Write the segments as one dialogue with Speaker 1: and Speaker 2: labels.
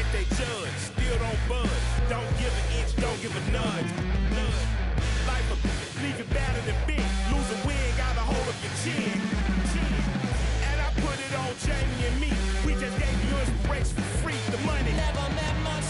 Speaker 1: if they judge. Still don't budge. Don't give an inch, don't give a nudge. Life will leave you battered and big. Lose a win, got a hold of your chin. And I put it on Jamie and me. We just gave you inspiration for free. The money never meant much.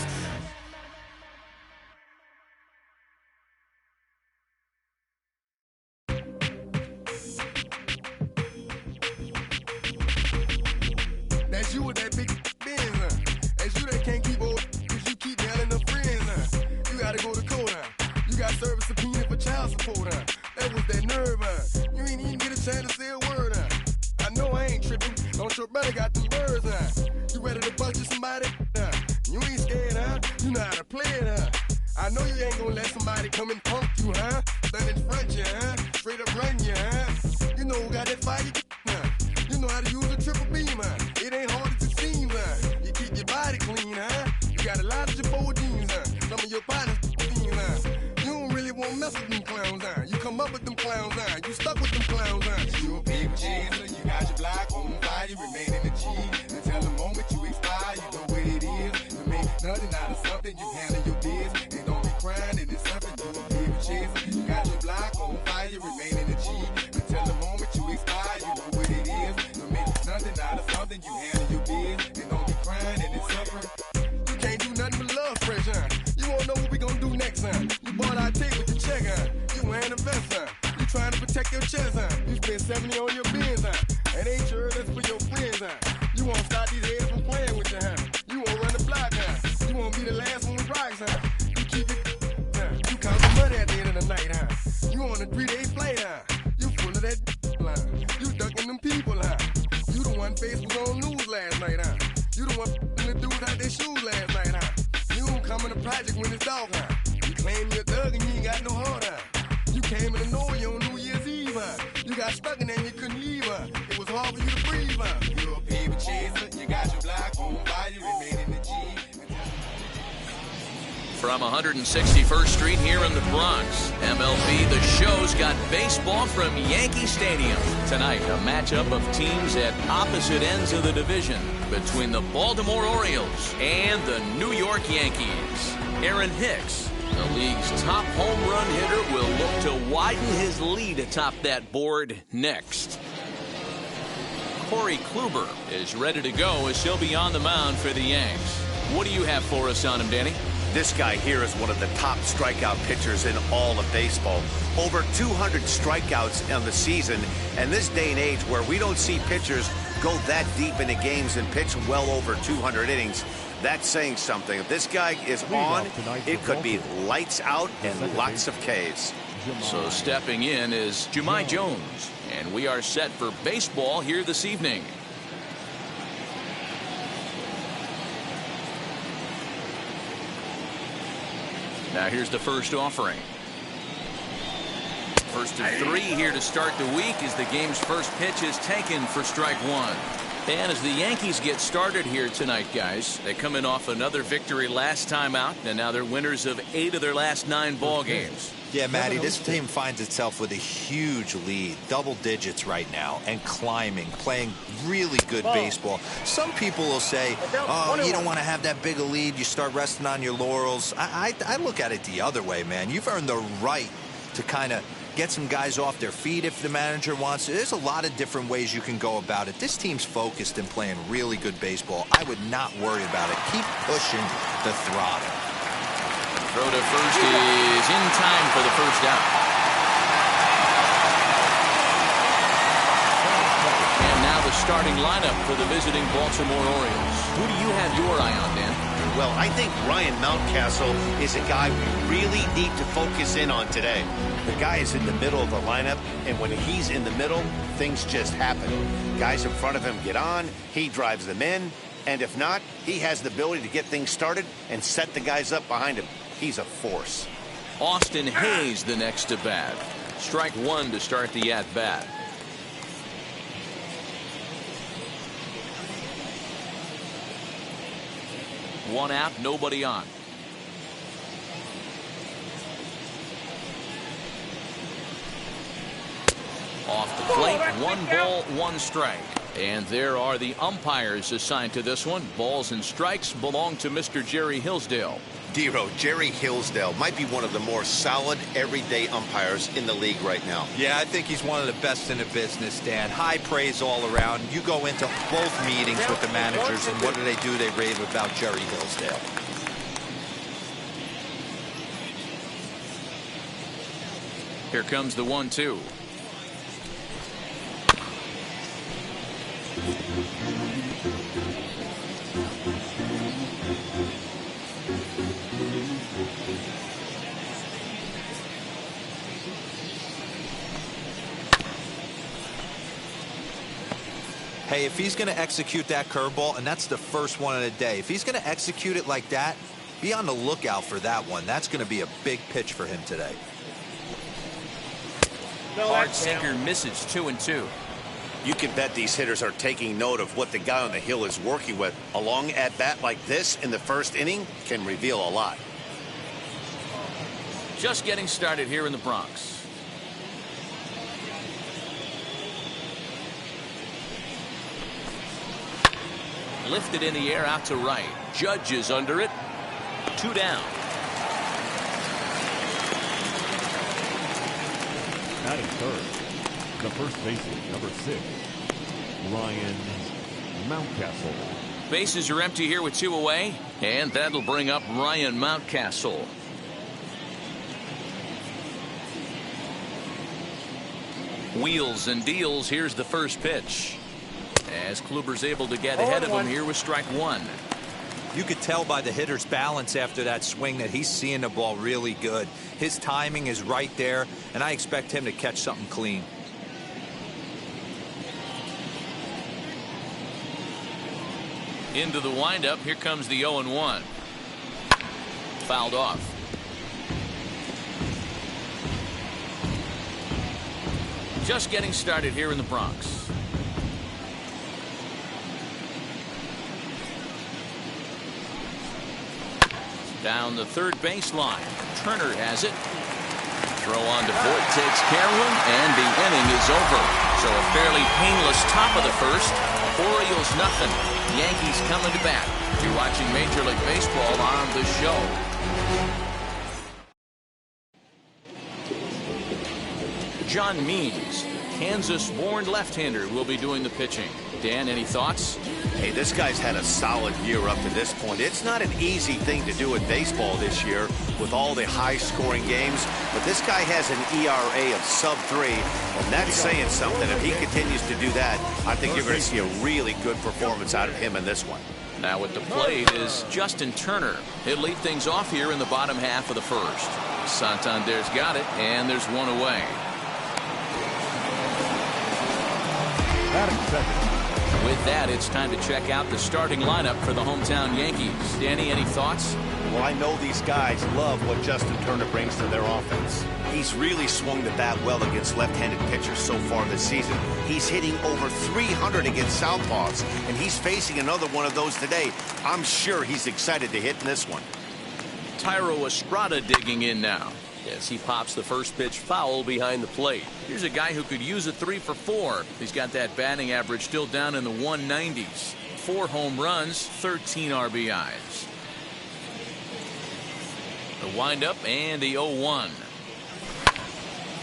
Speaker 2: That's you with that big Benz, That's you that can't keep old cause you keep yelling the friends, You gotta go to court, You got service subpoena for child support, That was that nerve, You ain't even get a chance to say a word, I know I ain't tripping. Don't your brother got them birds, You ready to bust you somebody, You ain't scared, You know how to play it, I know you ain't gonna let somebody come and punk you, Stand in front you, Straight up run you, You know who got that fire, You know how to use a triple beam, It ain't hard as it seems, You keep your body clean, You got a lot of your forward jeans, Some of your partners, You don't really want to mess with them clowns, You come up with them clowns, You stuck with them clowns, You a big chaser, you got your block on fire, you remain in the G. Until the moment you expire, you know what it is. You make nothing out of something, you handle your biz. And don't be crying, and it's something you a big chaser. You got your block on fire, you remain in the G. Until the moment you expire, you know what it is. You make nothing out of something, you handle your biz. And don't be crying, and it's suffering. You can't do nothing but love fresh, You won't know what we gonna do next, You bought our tape with your check, You wearing a vest, You trying to protect your chest, You spend 70 on your bins, It ain't sure that's for your friends, You won't stop these heads from playing with you, You won't run the block, You won't be the last one with rocks, You keep it, You count the money at the end of the night, You on a 3-day flight, You full of that line. You ducking them people, You the one face was on news last night, You the one the dudes out their shoes last night, You don't come in the project when it's dark, You claim you're a thug and you ain't got no heart, You came in the know you on New Year's Eve, You got stuck and then you couldn't leave, It was hard for you to breathe, You a paper chaser, you got your block on fire, you remain in the G.
Speaker 3: From 161st Street here in the Bronx, MLB The Show's got baseball from Yankee Stadium. Tonight, a matchup of teams at opposite ends of the division between the Baltimore Orioles and the New York Yankees. Aaron Hicks, the league's top home run hitter, will look to widen his lead atop that board next. Corey Kluber is ready to go as he'll be on the mound for the Yanks. What do you have for us on him, Danny?
Speaker 4: This guy here is one of the top strikeout pitchers in all of baseball. Over 200 strikeouts on the season, and this day and age where we don't see pitchers go that deep into games and pitch well over 200 innings, that's saying something. If this guy is on, it could be lights out and lots of Ks.
Speaker 3: So stepping in is Jahmai Jones, and we are set for baseball here this evening. Now here's the first offering. First of 3 here to start the week as the game's first pitch is taken for strike 1. And as the Yankees get started here tonight, guys, they come in off another victory last time out, and now they're winners of 8 of their last 9 ball games.
Speaker 5: Yeah, Matty, this team finds itself with a huge lead, double digits right now, and climbing, playing really good baseball. Some people will say, oh, you don't want to have that big a lead, you start resting on your laurels. I look at it the other way, man. You've earned the right to kind of get some guys off their feet if the manager wants to. There's a lot of different ways you can go about it. This team's focused and playing really good baseball. I would not worry about it. Keep pushing the throttle.
Speaker 3: Throw to first is in time for the first out. And now the starting lineup for the visiting Baltimore Orioles. Who do you have your eye on, Dan?
Speaker 4: Well, I think Ryan Mountcastle is a guy we really need to focus in on today. The guy is in the middle of the lineup, and when he's in the middle, things just happen. Guys in front of him get on, he drives them in, and if not, he has the ability to get things started and set the guys up behind him. He's a force.
Speaker 3: Austin Hayes the next to bat. Strike 1 to start the at-bat. One out, nobody on. Off the plate, 1 ball, 1 strike. And there are the umpires assigned to this one. Balls and strikes belong to Mr. Jerry Hillsdale.
Speaker 4: Dero, Jerry Hillsdale might be one of the more solid everyday umpires in the league right now.
Speaker 5: Yeah, I think he's one of the best in the business, Dan. High praise all around. You go into both meetings with the managers, and what do? They rave about Jerry Hillsdale.
Speaker 3: Here comes the 1-2.
Speaker 5: Hey, if he's going to execute that curveball, and that's the first one of the day, if he's going to execute it like that, be on the lookout for that one. That's going to be a big pitch for him today.
Speaker 3: Hard sinker misses 2-2.
Speaker 4: You can bet these hitters are taking note of what the guy on the hill is working with. A long at-bat like this in the first inning can reveal a lot.
Speaker 3: Just getting started here in the Bronx. Lifted in the air out to right. Judge is under it. 2 down.
Speaker 1: Batting third, the first baseman, number 6, Ryan Mountcastle.
Speaker 3: Bases are empty here with 2 away, and that'll bring up Ryan Mountcastle. Wheels and deals. Here's the first pitch. As Kluber's able to get ahead of him here with strike 1.
Speaker 5: You could tell by the hitter's balance after that swing that he's seeing the ball really good. His timing is right there, and I expect him to catch something clean.
Speaker 3: Into the windup. Here comes the 0-1. Fouled off. Just getting started here in the Bronx. Down the third baseline. Turner has it. Throw on to Voit, takes care of him, and the inning is over. So a fairly painless top of the first. Orioles nothing. Yankees coming to bat. You're watching Major League Baseball on the show. John Means, Kansas-born left-hander, will be doing the pitching. Dan, any thoughts?
Speaker 4: Hey, this guy's had a solid year up to this point. It's not an easy thing to do in baseball this year with all the high-scoring games, but this guy has an ERA of sub-3, and that's saying something. If he continues to do that, I think you're going to see a really good performance out of him in this one.
Speaker 3: Now at the plate is Justin Turner. He'll lead things off here in the bottom half of the first. Santander's got it, and there's one away.
Speaker 1: Batting second.
Speaker 3: With that, it's time to check out the starting lineup for the hometown Yankees. Danny, any thoughts?
Speaker 4: Well, I know these guys love what Justin Turner brings to their offense. He's really swung the bat well against left-handed pitchers so far this season. He's hitting over 300 against southpaws, and he's facing another one of those today. I'm sure he's excited to hit in this one.
Speaker 3: Thairo Estrada digging in now as he pops the first pitch foul behind the plate. Here's a guy who could use a 3 for 4. He's got that batting average still down in the 190s. 4 home runs, 13 RBIs. The windup and the 0-1.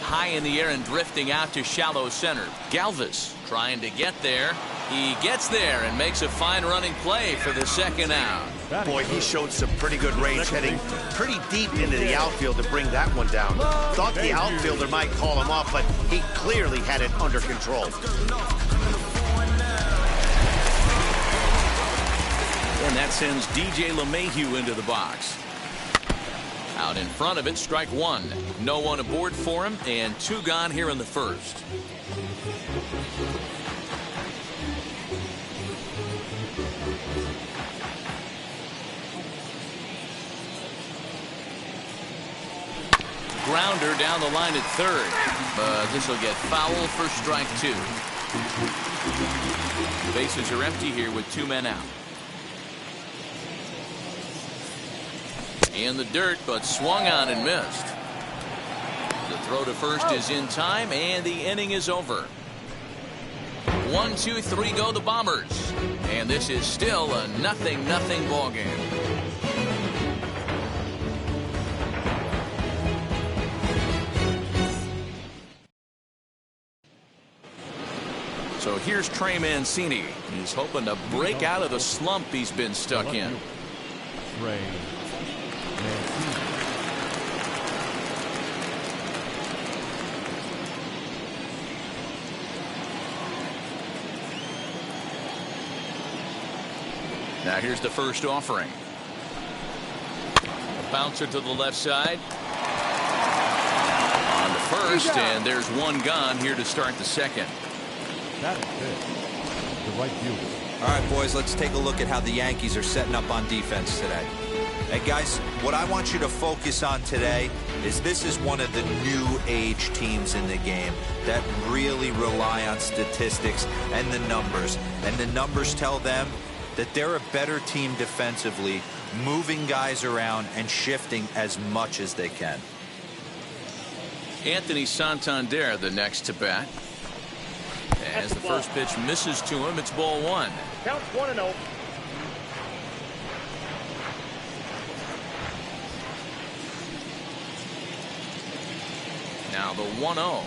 Speaker 3: High in the air and drifting out to shallow center. Galvis trying to get there. He gets there and makes a fine running play for the second out.
Speaker 4: Boy, he showed some pretty good range, heading pretty deep into the outfield to bring that one down. Thought the outfielder might call him off, but he clearly had it under control.
Speaker 3: And that sends DJ LeMahieu into the box. Out in front of it, strike 1. No one aboard for him, and 2 gone here in the first. Grounder down the line at third, but this will get foul for strike 2. Bases are empty here with 2 men out. In the dirt, but swung on and missed. The throw to first is in time, and the inning is over. 1, 2, 3 go the Bombers. And this is still a 0-0 ball game. So here's Trey Mancini. He's hoping to break out of the slump he's been stuck in.
Speaker 6: Trey Mancini.
Speaker 3: Now here's the first offering. A bouncer to the left side. On the first, and there's one gone here to start the second.
Speaker 6: That is it. The right field.
Speaker 5: All right, boys, let's take a look at how the Yankees are setting up on defense today. Hey, guys, what I want you to focus on today is this is one of the new age teams in the game that really rely on statistics and the numbers. And the numbers tell them that they're a better team defensively, moving guys around and shifting as much as they can.
Speaker 3: Anthony Santander, the next to bat. As the first pitch misses to him, it's ball 1.
Speaker 7: Counts 1-0.
Speaker 3: Now the 1-0.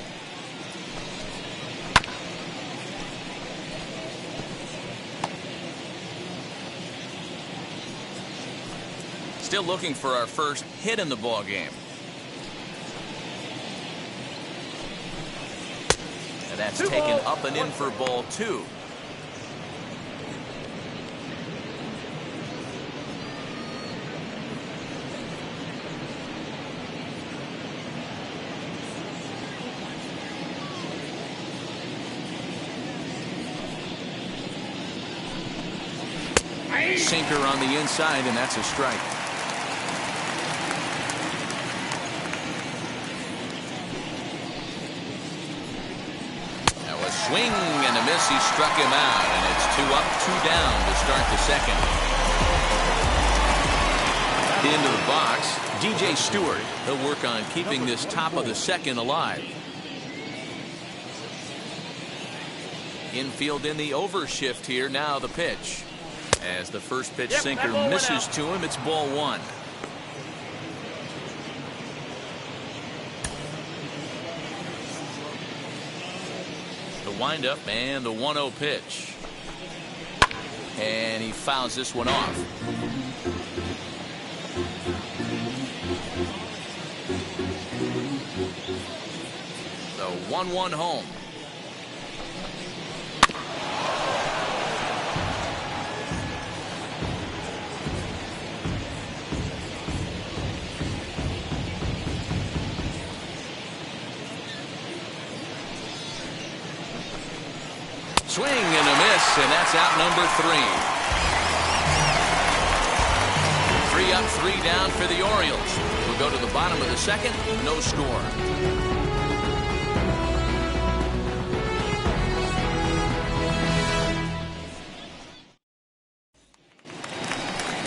Speaker 3: Still looking for our first hit in the ball game. And that's taken up and in for ball 2. Sinker on the inside, and that's a strike. Swing and a miss. He struck him out, and it's 2 up, 2 down to start the second. Into the box, DJ Stewart. He'll work on keeping this top of the second alive. Infield in the overshift here. Now the pitch. As the first pitch sinker misses to him, it's ball 1. Windup and the 1-0 pitch, and he fouls this one off. The 1-1 home. Swing and a miss, and that's out number 3. 3 up, 3 down for the Orioles. We'll go to the bottom of the second. No score.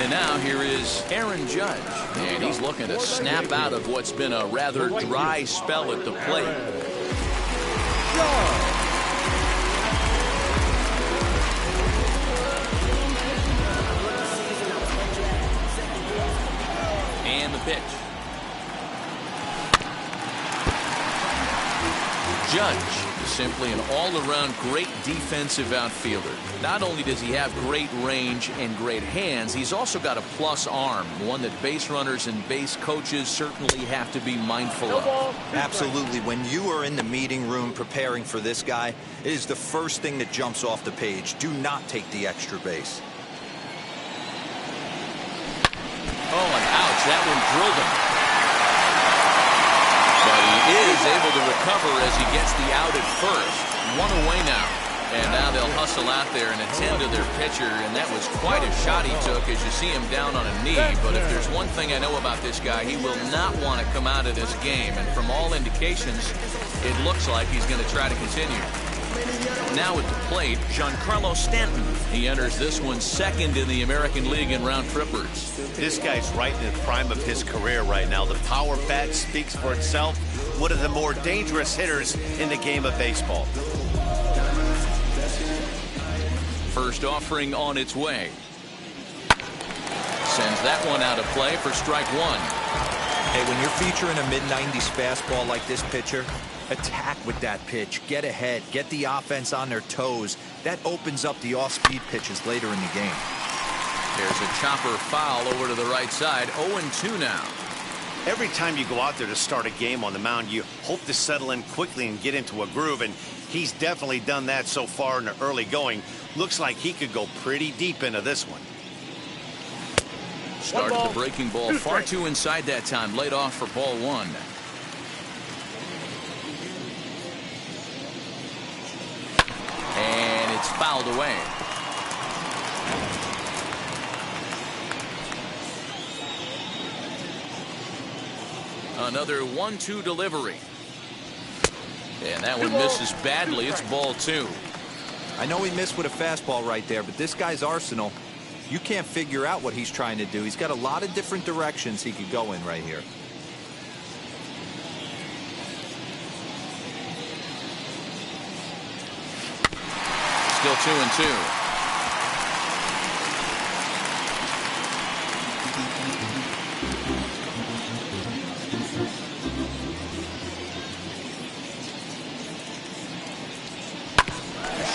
Speaker 3: And now here is Aaron Judge, and he's looking to snap out of what's been a rather dry spell at the plate. And the pitch. Judge is simply an all-around great defensive outfielder. Not only does he have great range and great hands, he's also got a plus arm, one that base runners and base coaches certainly have to be mindful of.
Speaker 5: Absolutely. When you are in the meeting room preparing for this guy, it is the first thing that jumps off the page. Do not take the extra base.
Speaker 3: Oh, and ouch, that one drilled him. But he is able to recover as he gets the out at first. 1 away now. And now they'll hustle out there and attend to their pitcher, and that was quite a shot he took as you see him down on a knee. But if there's one thing I know about this guy, he will not want to come out of this game. And from all indications, it looks like he's going to try to continue. Now at the plate, Giancarlo Stanton. He enters this one second in the American League in round trippers.
Speaker 4: This guy's right in the prime of his career right now. The power bat speaks for itself. One of the more dangerous hitters in the game of baseball.
Speaker 3: first offering on its way. Sends that one out of play for strike one.
Speaker 5: Hey, when you're featuring a mid-90s fastball like this pitcher, attack with that pitch. Get ahead. Get the offense on their toes. That opens up the off-speed pitches later in the game.
Speaker 3: There's a chopper foul over to the right side. 0-2 now.
Speaker 4: Every time you go out there to start a game on the mound, you hope to settle in quickly and get into a groove, and he's definitely done that so far in the early going. Looks like he could go pretty deep into this one.
Speaker 3: Started the breaking ball far too inside that time. Laid off for ball one. And it's fouled away. Another 1-2 delivery. And that one misses badly. It's ball two.
Speaker 5: I know he missed with a fastball right there, but this guy's arsenal, you can't figure out what he's trying to do. He's got a lot of different directions he could go in right here.
Speaker 3: Still 2-2.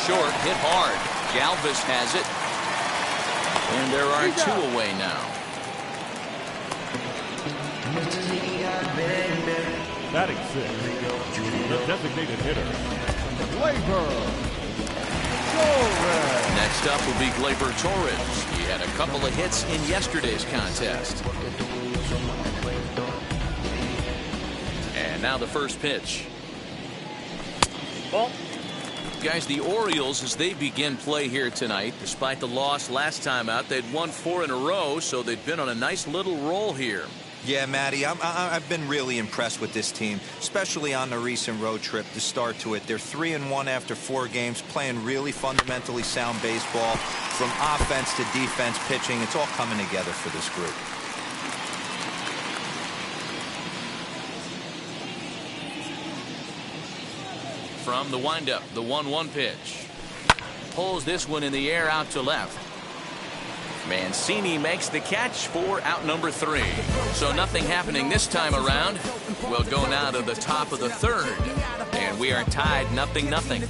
Speaker 3: Short, hit hard. Galvis has it. And there are two away now.
Speaker 6: Batting sixth, the designated hitter, Gleyber Torres.
Speaker 3: Next up will be Gleyber Torres. He had a couple of hits in yesterday's contest. And now the first pitch.
Speaker 7: Ball.
Speaker 3: Guys, the Orioles, as they begin play here tonight, despite the loss last time out, they'd won 4 in a row, so they've been on a nice little roll here.
Speaker 5: Yeah, Matty, I've been really impressed with this team, especially on the recent road trip to start to it. They're 3-1 after 4 games, playing really fundamentally sound baseball. From offense to defense, pitching, it's all coming together for this group.
Speaker 3: From the windup, the 1-1 pitch. Pulls this one in the air out to left. Mancini makes the catch for out number 3. So nothing happening this time around. We'll go now to the top of the third. And we are tied 0-0.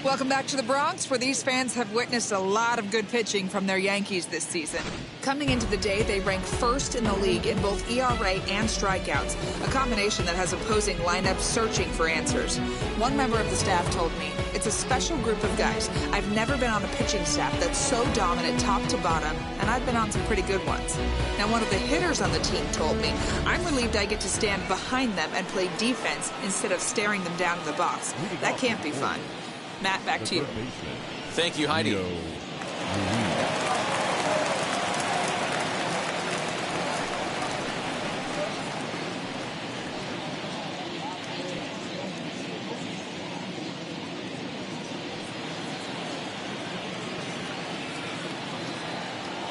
Speaker 8: Welcome back to the Bronx, where these fans have witnessed a lot of good pitching from their Yankees this season. Coming into the day, they rank first in the league in both ERA and strikeouts, a combination that has opposing lineups searching for answers. One member of the staff told me, "It's a special group of guys. I've never been on a pitching staff that's so dominant top to bottom, and I've been on some pretty good ones." Now, one of the hitters on the team told me, "I'm relieved I get to stand behind them and play defense instead of staring them down in the box. That can't be fun." Matt, back to you.
Speaker 3: Thank you, Heidi.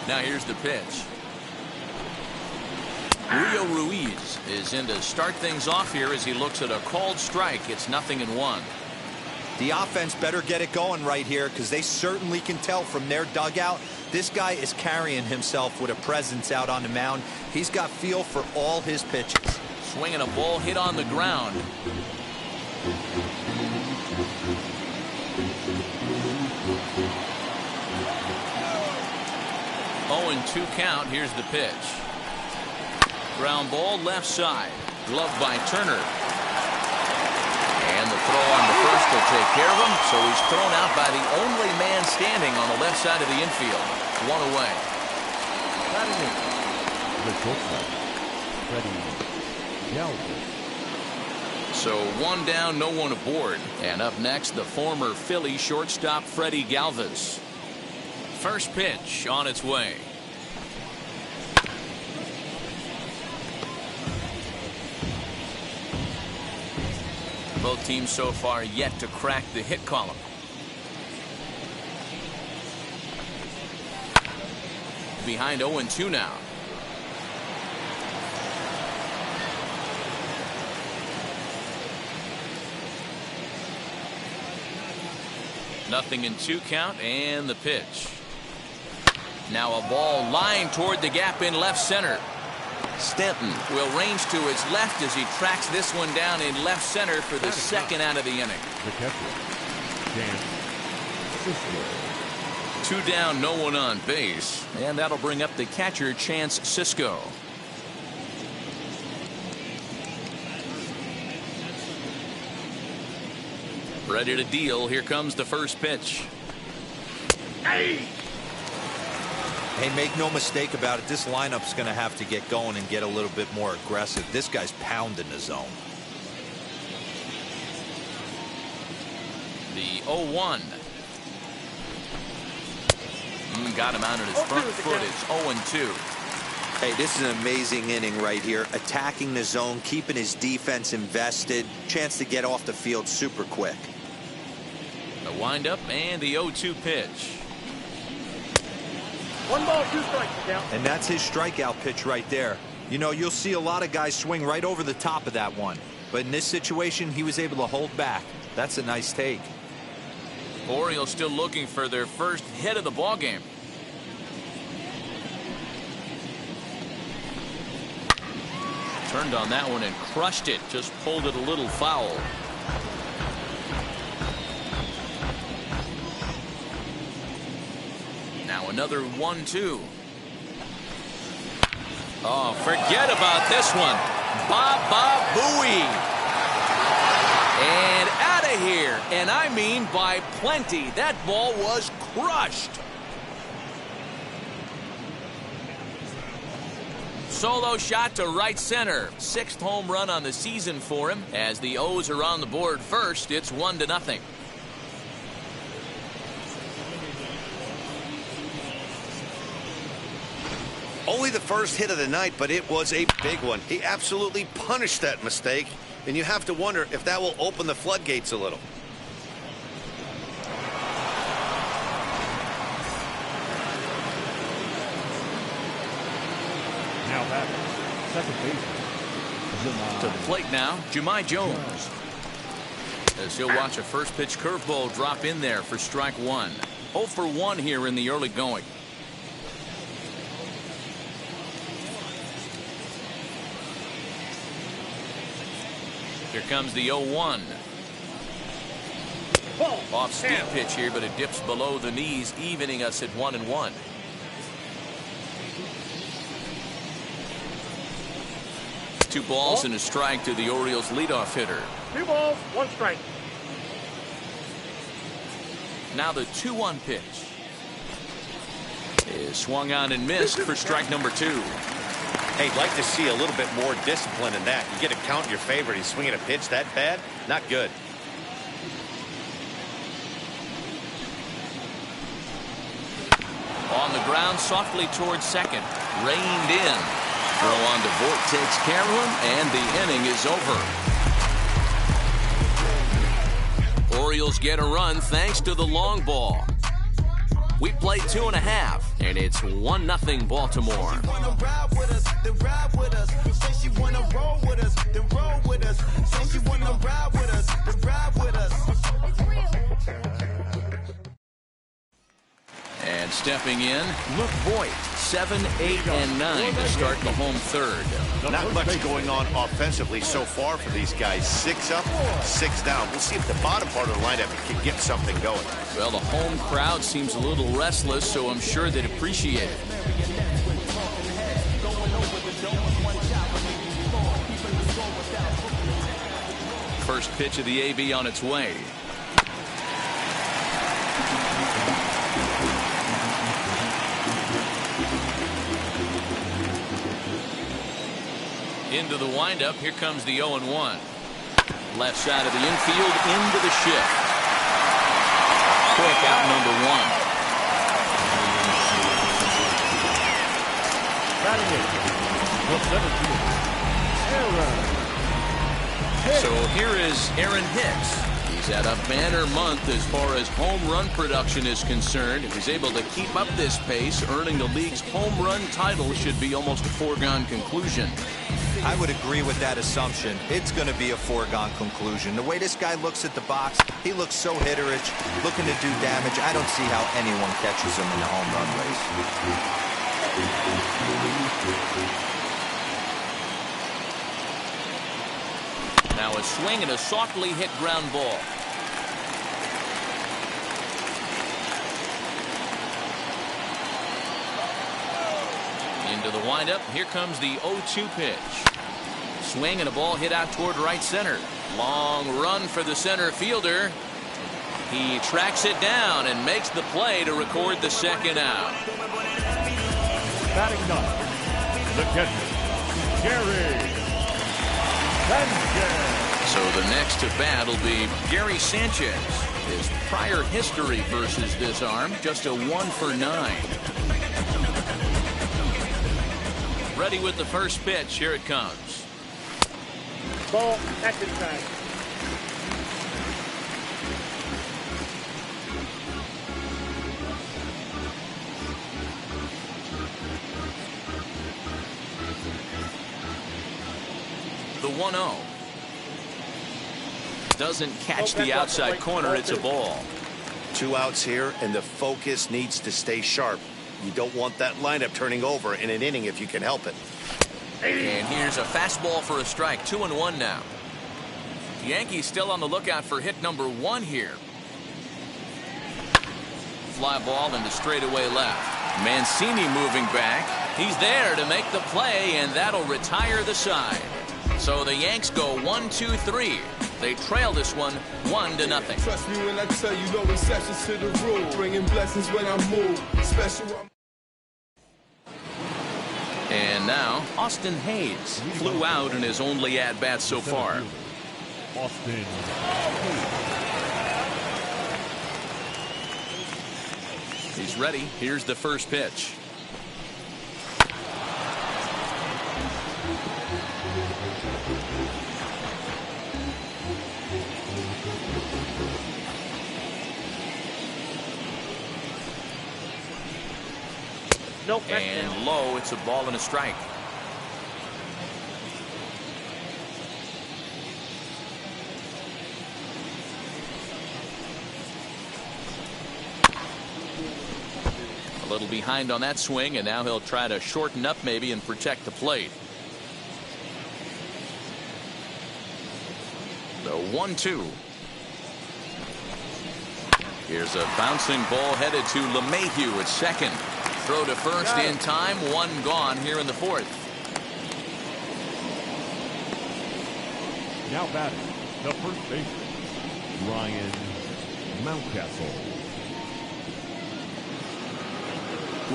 Speaker 3: Now here's the pitch. Julio Ruiz is in to start things off here as he looks at a called strike. It's 0-1.
Speaker 5: The offense better get it going right here, because they certainly can tell from their dugout this guy is carrying himself with a presence out on the mound. He's got feel for all his pitches.
Speaker 3: Swinging a ball hit on the ground. Oh, and 2 count. Here's the pitch. Ground ball left side. Gloved by Turner. And the throw on the first will take care of him, so he's thrown out by the only man standing on the left side of the infield. 1 away.
Speaker 6: The shortstop, Freddie Galvis.
Speaker 3: So 1 down, no one aboard. And up next, the former Philly shortstop Freddie Galvis. First pitch on its way. Both teams so far yet to crack the hit column. Behind 0-2 now. 0-2 count, and the pitch. Now a ball lined toward the gap in left center. Stanton will range to his left as he tracks this one down in left center for the second out of the inning.
Speaker 6: The catcher, Chance Sisco.
Speaker 3: 2 down, no one on base, and that'll bring up the catcher, Chance Sisco. Ready to deal. Here comes the first pitch.
Speaker 5: Hey, make no mistake about it. This lineup's going to have to get going and get a little bit more aggressive. This guy's pounding the zone.
Speaker 3: The 0-1. Got him out at his front foot. It's 0-2.
Speaker 5: Hey, this is an amazing inning right here. Attacking the zone, keeping his defense invested. Chance to get off the field super quick.
Speaker 3: The windup and the 0-2 pitch.
Speaker 7: 1 ball, 2 strikes. Count.
Speaker 5: And that's his strikeout pitch right there. You know, you'll see a lot of guys swing right over the top of that one. But in this situation, he was able to hold back. That's a nice take.
Speaker 3: Orioles still looking for their first hit of the ball game. Turned on that one and crushed it. Just pulled it a little foul. Now another 1-2. Oh, forget about this one. Baba Booey. And out of here. And I mean by plenty. That ball was crushed. Solo shot to right center. 6th home run on the season for him. As the O's are on the board first, it's 1-0.
Speaker 4: Only the first hit of the night, but it was a big one. He absolutely punished that mistake, and you have to wonder if that will open the floodgates a little.
Speaker 6: Now back, second baseman,
Speaker 3: To the plate now, Jahmai Jones. As he'll watch a first pitch curveball drop in there for strike 1. 0 for 1 here in the early going. Here comes the 0-1. Off speed pitch here, but it dips below the knees, evening us at 1-1. Two balls and a strike to the Orioles leadoff hitter.
Speaker 7: 2 balls, 1 strike.
Speaker 3: Now the 2-1 pitch is swung on and missed for strike number 2.
Speaker 4: Hey, I'd like to see a little bit more discipline in that. You get a count in your favor. He's swinging a pitch that bad. Not good.
Speaker 3: On the ground, softly towards second. Reined in. Throw on to Voit, takes care of him, and the inning is over. Orioles get a run thanks to the long ball. We play 2.5, and it's 1-0 Baltimore. And stepping in, Luke Voit, 7, 8, and 9 to start the home third.
Speaker 4: Not much going on offensively so far for these guys. 6 up, 6 down. We'll see if the bottom part of the lineup can get something going.
Speaker 3: Well, the home crowd seems a little restless, so I'm sure they'd appreciate it. First pitch of the AB on its way. Into the windup. Here comes the 0-1. Left side of the infield into the shift. Quick out number 1. So here is Aaron Hicks. He's had a banner month as far as home run production is concerned. If he's able to keep up this pace, earning the league's home run title should be almost a foregone conclusion.
Speaker 5: I would agree with that assumption. It's going to be a foregone conclusion. The way this guy looks at the box, he looks so hitterish, looking to do damage. I don't see how anyone catches him in the home run race.
Speaker 3: Now a swing and a softly hit ground ball. Into the windup. Here comes the 0-2 pitch. Swing and a ball hit out toward right center. Long run for the center fielder. He tracks it down and makes the play to record the second out.
Speaker 6: Batting ninth, the catcher, Gary Sanchez.
Speaker 3: So the next to bat will be Gary Sanchez. His prior history versus this arm, just a 1-for-9. Ready with the first pitch. Here it comes.
Speaker 7: Ball, action time.
Speaker 3: The 1-0. Doesn't catch the outside corner. It's a ball.
Speaker 4: 2 outs here, and the focus needs to stay sharp. You don't want that lineup turning over in an inning if you can help it.
Speaker 3: And here's a fastball for a strike. 2-1 now. The Yankees still on the lookout for hit number 1 here. Fly ball into straightaway left. Mancini moving back. He's there to make the play, and that'll retire the side. So the Yanks go 1-2-3. They trail this one 1-0.
Speaker 2: Trust me when I tell you, no exceptions to the rule. Bringing blessings when I move. Special.
Speaker 3: And now Austin Hayes flew out in his only at-bat so far.
Speaker 6: Austin.
Speaker 3: He's ready. Here's the first pitch.
Speaker 7: Nope.
Speaker 3: And low. It's a ball and a strike. A little behind on that swing, and now he'll try to shorten up maybe and protect the plate. The 1-2. Here's a bouncing ball headed to LeMahieu at second. Throw to first in time. 1 gone here in the 4th.
Speaker 6: Now batting, the first baseman, Ryan Mountcastle.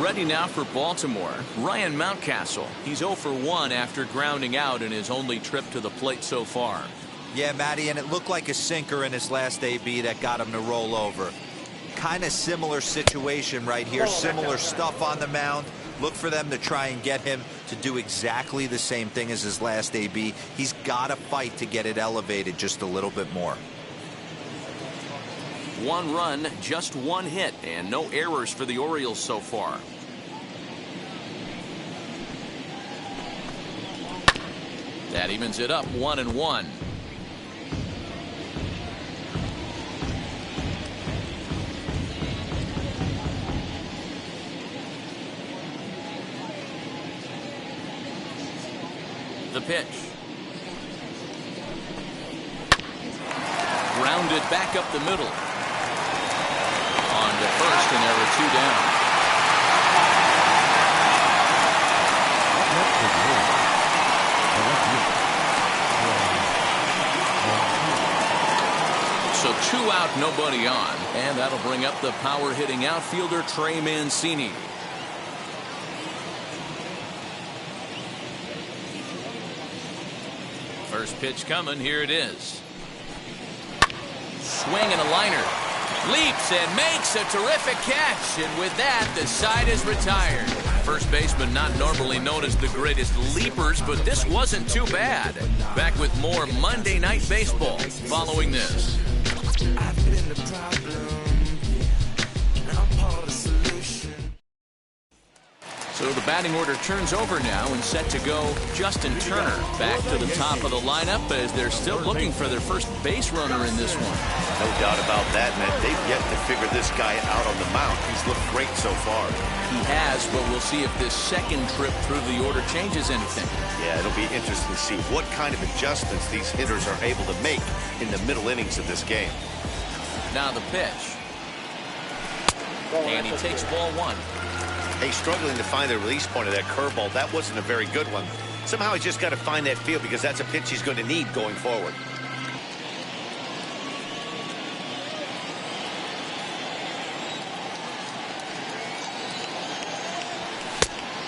Speaker 3: Ready now for Baltimore. Ryan Mountcastle. He's 0 for 1 after grounding out in his only trip to the plate so far.
Speaker 5: Yeah, Matty, and it looked like a sinker in his last AB that got him to roll over. Kind of similar situation right here. Similar stuff on the mound. Look for them to try and get him to do exactly the same thing as his last AB. He's got to fight to get it elevated just a little bit more.
Speaker 3: 1 run, just 1 hit, and no errors for the Orioles so far. That evens it up 1-1. The pitch. Grounded back up the middle. On to first, and there are 2 down. So 2 out, nobody on. And that'll bring up the power hitting outfielder Trey Mancini. First pitch coming. Here it is. Swing and a liner. Leaps and makes a terrific catch. And with that, the side is retired. First baseman not normally known as the greatest leapers, but this wasn't too bad. Back with more Monday Night Baseball following this. So the batting order turns over now and set to go Justin Turner back to the top of the lineup as they're still looking for their first base runner in this one.
Speaker 4: No doubt about that, man. They've yet to figure this guy out on the mound. He's looked great so far.
Speaker 3: He has, but we'll see if this second trip through the order changes anything.
Speaker 4: Yeah, it'll be interesting to see what kind of adjustments these hitters are able to make in the middle innings of this game.
Speaker 3: Now the pitch. And he takes ball one.
Speaker 4: Hey, struggling to find the release point of that curveball. That wasn't a very good one. Somehow he's just got to find that feel because that's a pitch he's going to need going forward.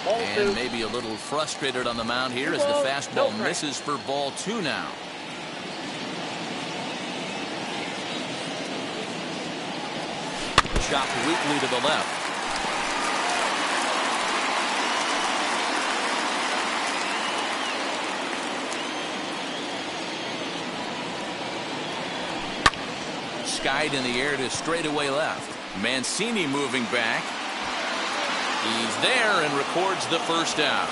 Speaker 3: And maybe a little frustrated on the mound here as the fastball misses for ball two now. Chopped weakly to the left. Skied in the air to straightaway left. Mancini moving back. He's there and records the first out.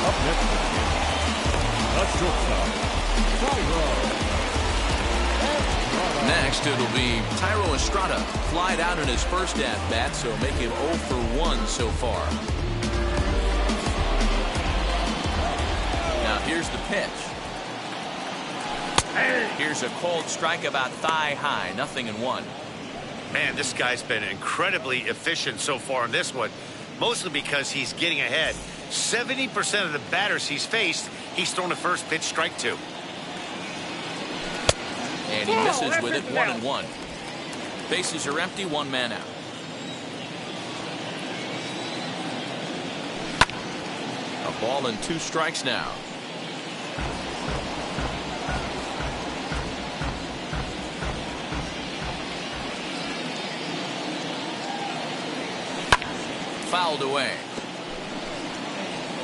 Speaker 6: Up next, the shortstop,
Speaker 3: Next, it'll be Thairo Estrada. Flied out in his first at-bat, so make him 0 for 1 so far. Now here's the pitch. Here's a cold strike about thigh high, 0-1.
Speaker 4: Man, this guy's been incredibly efficient so far in this one, mostly because he's getting ahead. 70% of the batters he's faced, he's thrown a first pitch strike to.
Speaker 3: And he misses with it, 1-1. Bases are empty, one man out. A ball and 2 strikes now. Fouled away.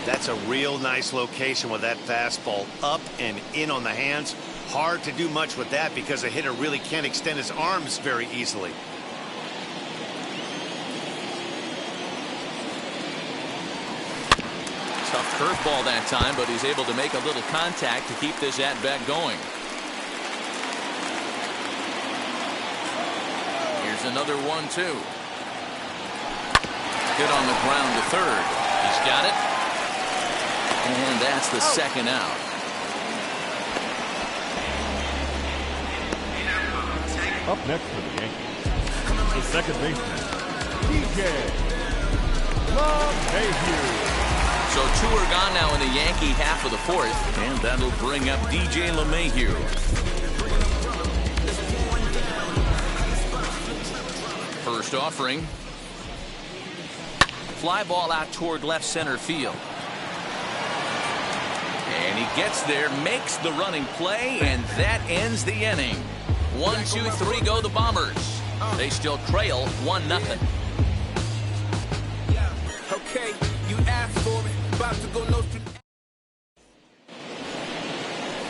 Speaker 4: That's a real nice location with that fastball up and in on the hands. Hard to do much with that because a hitter really can't extend his arms very easily.
Speaker 3: Tough curveball that time, but he's able to make a little contact to keep this at-bat going. Here's another 1-2. Hit on the ground to third. He's got it. And that's the second out.
Speaker 6: Up next for the Yankees, the second baseman, DJ LeMahieu.
Speaker 3: So 2 are gone now in the Yankee half of the fourth, and that'll bring up DJ LeMahieu. First offering. Fly ball out toward left center field. And he gets there, makes the running play, and that ends the inning. 1, 2, 3 go the Bombers. They still trail 1-0.
Speaker 1: Okay, you asked for it. About to go no.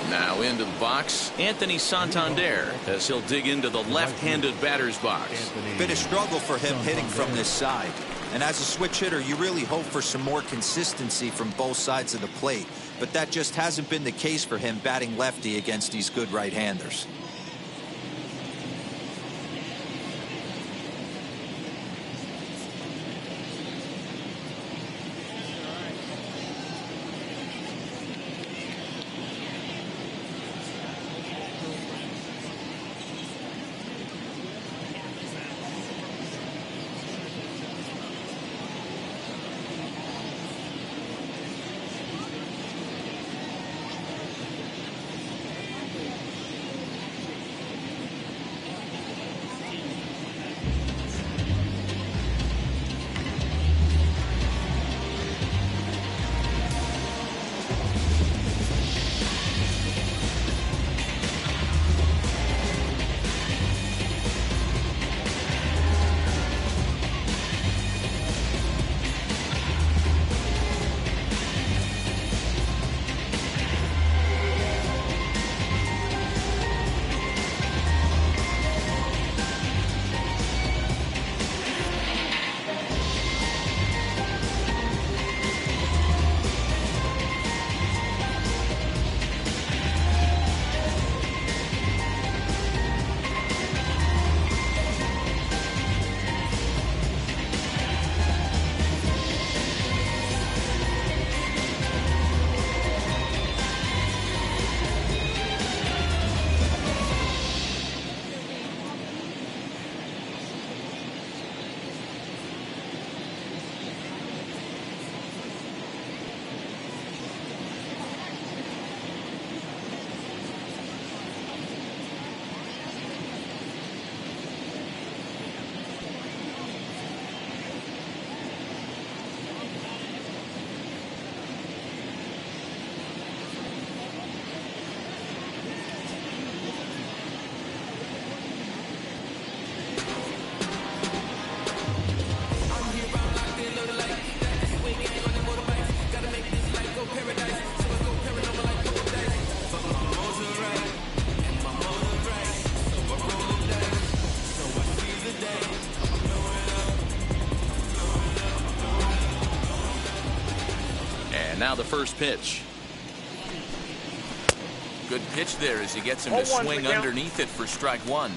Speaker 3: Now into the box, Anthony Santander, as he'll dig into the left-handed batter's box.
Speaker 5: Been a struggle for him hitting from this side. And as a switch hitter, you really hope for some more consistency from both sides of the plate. But that just hasn't been the case for him batting lefty against these good right-handers.
Speaker 3: Now the first pitch. Good pitch there as he gets him to swing underneath it for strike one.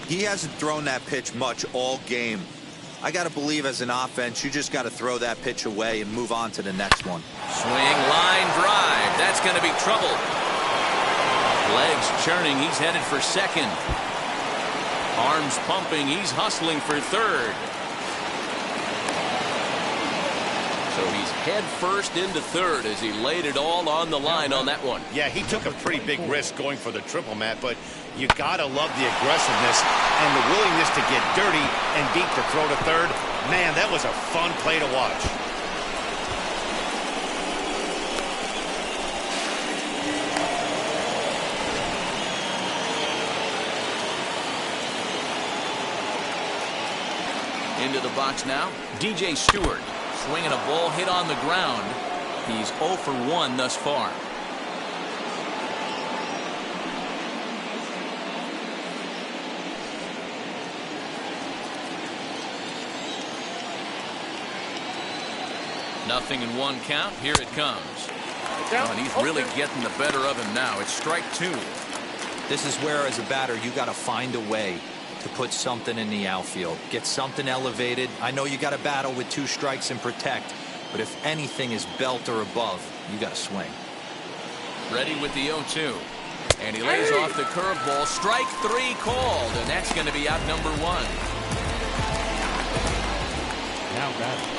Speaker 5: He hasn't thrown that pitch much all game. I got to believe as an offense, you just got to throw that pitch away and move on to the next one.
Speaker 3: Swing, line drive. That's going to be trouble. Legs churning. He's headed for second. Arms pumping. He's hustling for third. So he's head first into third as he laid it all on the line on that one.
Speaker 4: Yeah, he took a pretty big risk going for the triple, Matt, but you gotta love the aggressiveness and the willingness to get dirty and deep to throw to third. Man, that was a fun play to watch.
Speaker 3: Into the box now, DJ Stewart. Swinging a ball hit on the ground. He's 0 for 1 thus far. Nothing in one count. Here it comes. Oh, and he's really getting the better of him now. It's strike two.
Speaker 5: This is where, as a batter, you got to find a way to put something in the outfield. Get something elevated. I know you got to battle with 2 strikes and protect, but if anything is belt or above, you got to swing.
Speaker 3: Ready with the 0-2. And he lays off the curveball. Strike 3 called, and that's going to be out number 1.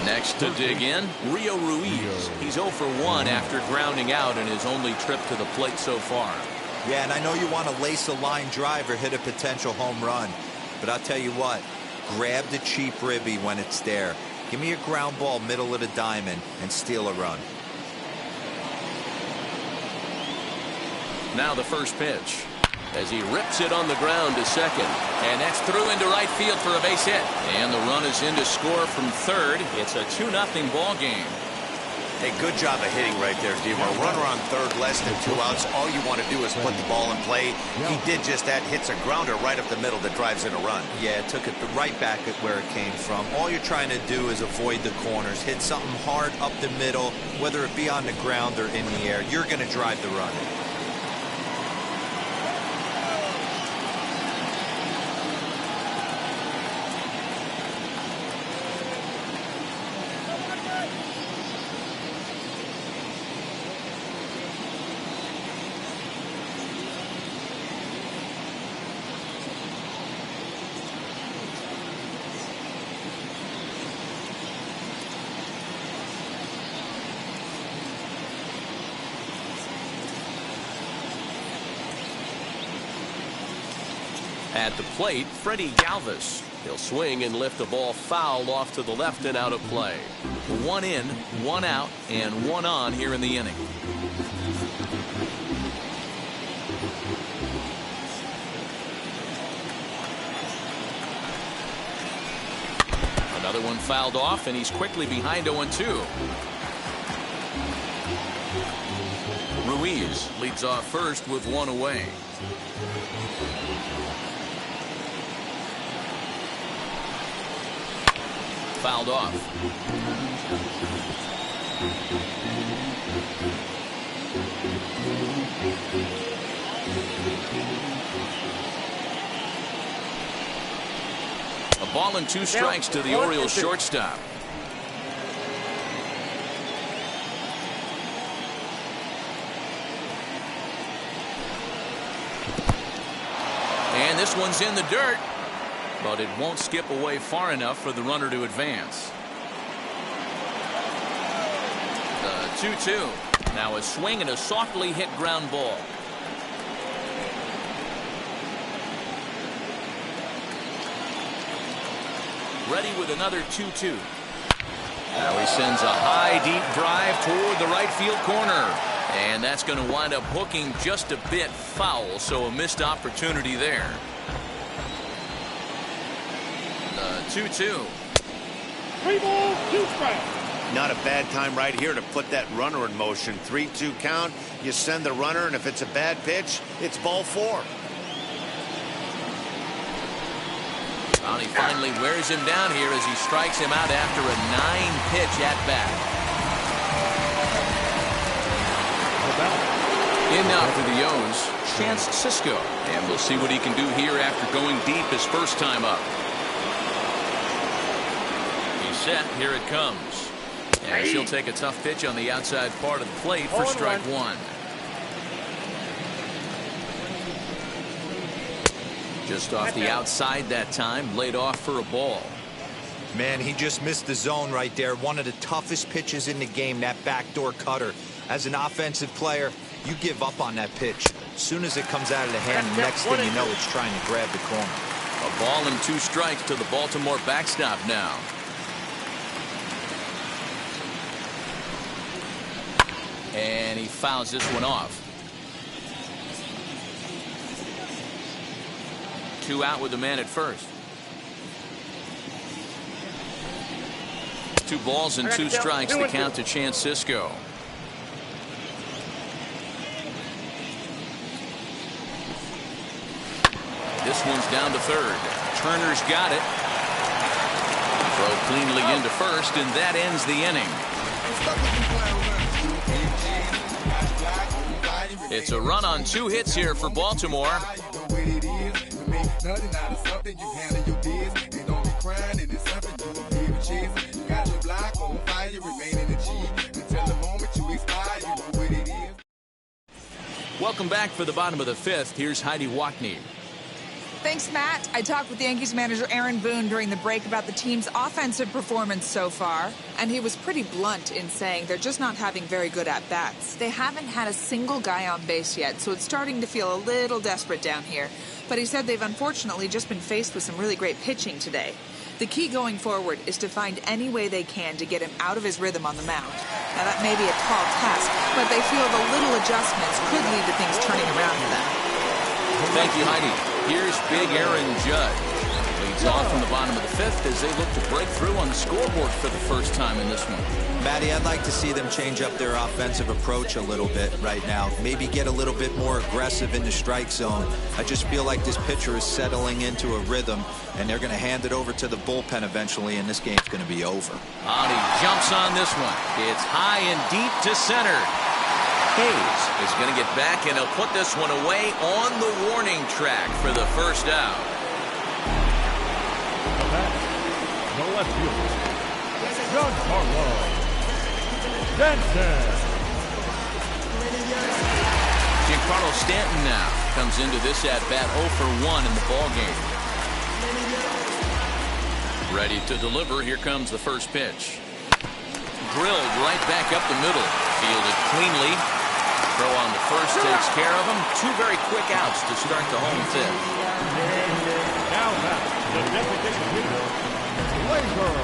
Speaker 3: Next to dig in, Rio Ruiz. He's 0 for 1 after grounding out in his only trip to the plate so far.
Speaker 5: Yeah, and I know you want to lace a line drive or hit a potential home run, but I'll tell you what, grab the cheap ribby when it's there. Give me a ground ball middle of the diamond and steal a run.
Speaker 3: Now the first pitch as he rips it on the ground to second, and that's through into right field for a base hit, and the run is in to score from third. It's a 2-0 ball game.
Speaker 4: Hey, good job of hitting right there, Demo. Runner on third, less than 2 outs. All you want to do is put the ball in play. He did just that. Hits a grounder right up the middle that drives in a run.
Speaker 5: Yeah, took it right back at where it came from. All you're trying to do is avoid the corners. Hit something hard up the middle, whether it be on the ground or in the air. You're going to drive the run.
Speaker 3: At the plate, Freddie Galvis. He'll swing and lift the ball foul off to the left and out of play. 1 in, 1 out, and 1 on here in the inning. Another one fouled off, and he's quickly behind 0-2. Ruiz leads off first with 1 away. Fouled off. A ball and 2 strikes to the Orioles shortstop. And this one's in the dirt, but it won't skip away far enough for the runner to advance. The 2-2. Now a swing and a softly hit ground ball. Ready with another 2-2. Now he sends a high, deep drive toward the right field corner. And that's going to wind up hooking just a bit foul, so a missed opportunity there. The 2-2.
Speaker 7: 3 balls, 2 strikes.
Speaker 4: Not a bad time right here to put that runner in motion. 3-2 count. You send the runner, and if it's a bad pitch, it's ball 4.
Speaker 3: Well, he finally wears him down here as he strikes him out after a 9-pitch at bat. In now for the O's, Chance Sisco. And we'll see what he can do here after going deep his first time up. He's set. Here it comes. And he'll take a tough pitch on the outside part of the plate for strike one. Just off the outside that time, laid off for a ball.
Speaker 5: Man, he just missed the zone right there. One of the toughest pitches in the game, that backdoor cutter. As an offensive player, you give up on that pitch. As soon as it comes out of the hand, the next thing you know, it's trying to grab the corner.
Speaker 3: A ball and 2 strikes to the Baltimore backstop now. And he fouls this one off. 2 out with the man at first. 2 balls and 2 strikes to count to Chance Sisco. This one's down to third. Turner's got it. Throw cleanly into first, and that ends the inning. It's a run on 2 hits here for Baltimore. Welcome back for the bottom of the 5th. Here's Heidi Wackney.
Speaker 8: Thanks, Matt. I talked with Yankees manager Aaron Boone during the break about the team's offensive performance so far, and he was pretty blunt in saying they're just not having very good at-bats. They haven't had a single guy on base yet, so it's starting to feel a little desperate down here. But he said they've unfortunately just been faced with some really great pitching today. The key going forward is to find any way they can to get him out of his rhythm on the mound. Now, that may be a tall task, but they feel the little adjustments could lead to things turning around for them.
Speaker 3: Thank you, Heidi. Here's Big Aaron Judge. Leads off from the bottom of the 5th as they look to break through on the scoreboard for the first time in this one.
Speaker 5: Matty, I'd like to see them change up their offensive approach a little bit right now. Maybe get a little bit more aggressive in the strike zone. I just feel like this pitcher is settling into a rhythm, and they're going to hand it over to the bullpen eventually, and this game's going to be over.
Speaker 3: And he jumps on this one. It's high and deep to center. Hayes is going to get back, and he'll put this one away on the warning track for the first out.
Speaker 6: The left fielder, Giancarlo Stanton.
Speaker 3: Giancarlo Stanton now comes into this at-bat 0 for 1 in the ballgame. Ready to deliver. Here comes the first pitch. Drilled right back up the middle. Fielded cleanly. Throw on the first takes care of him. 2 very quick outs to start the home 5th.
Speaker 6: Now back to the designated hitter, Gleyber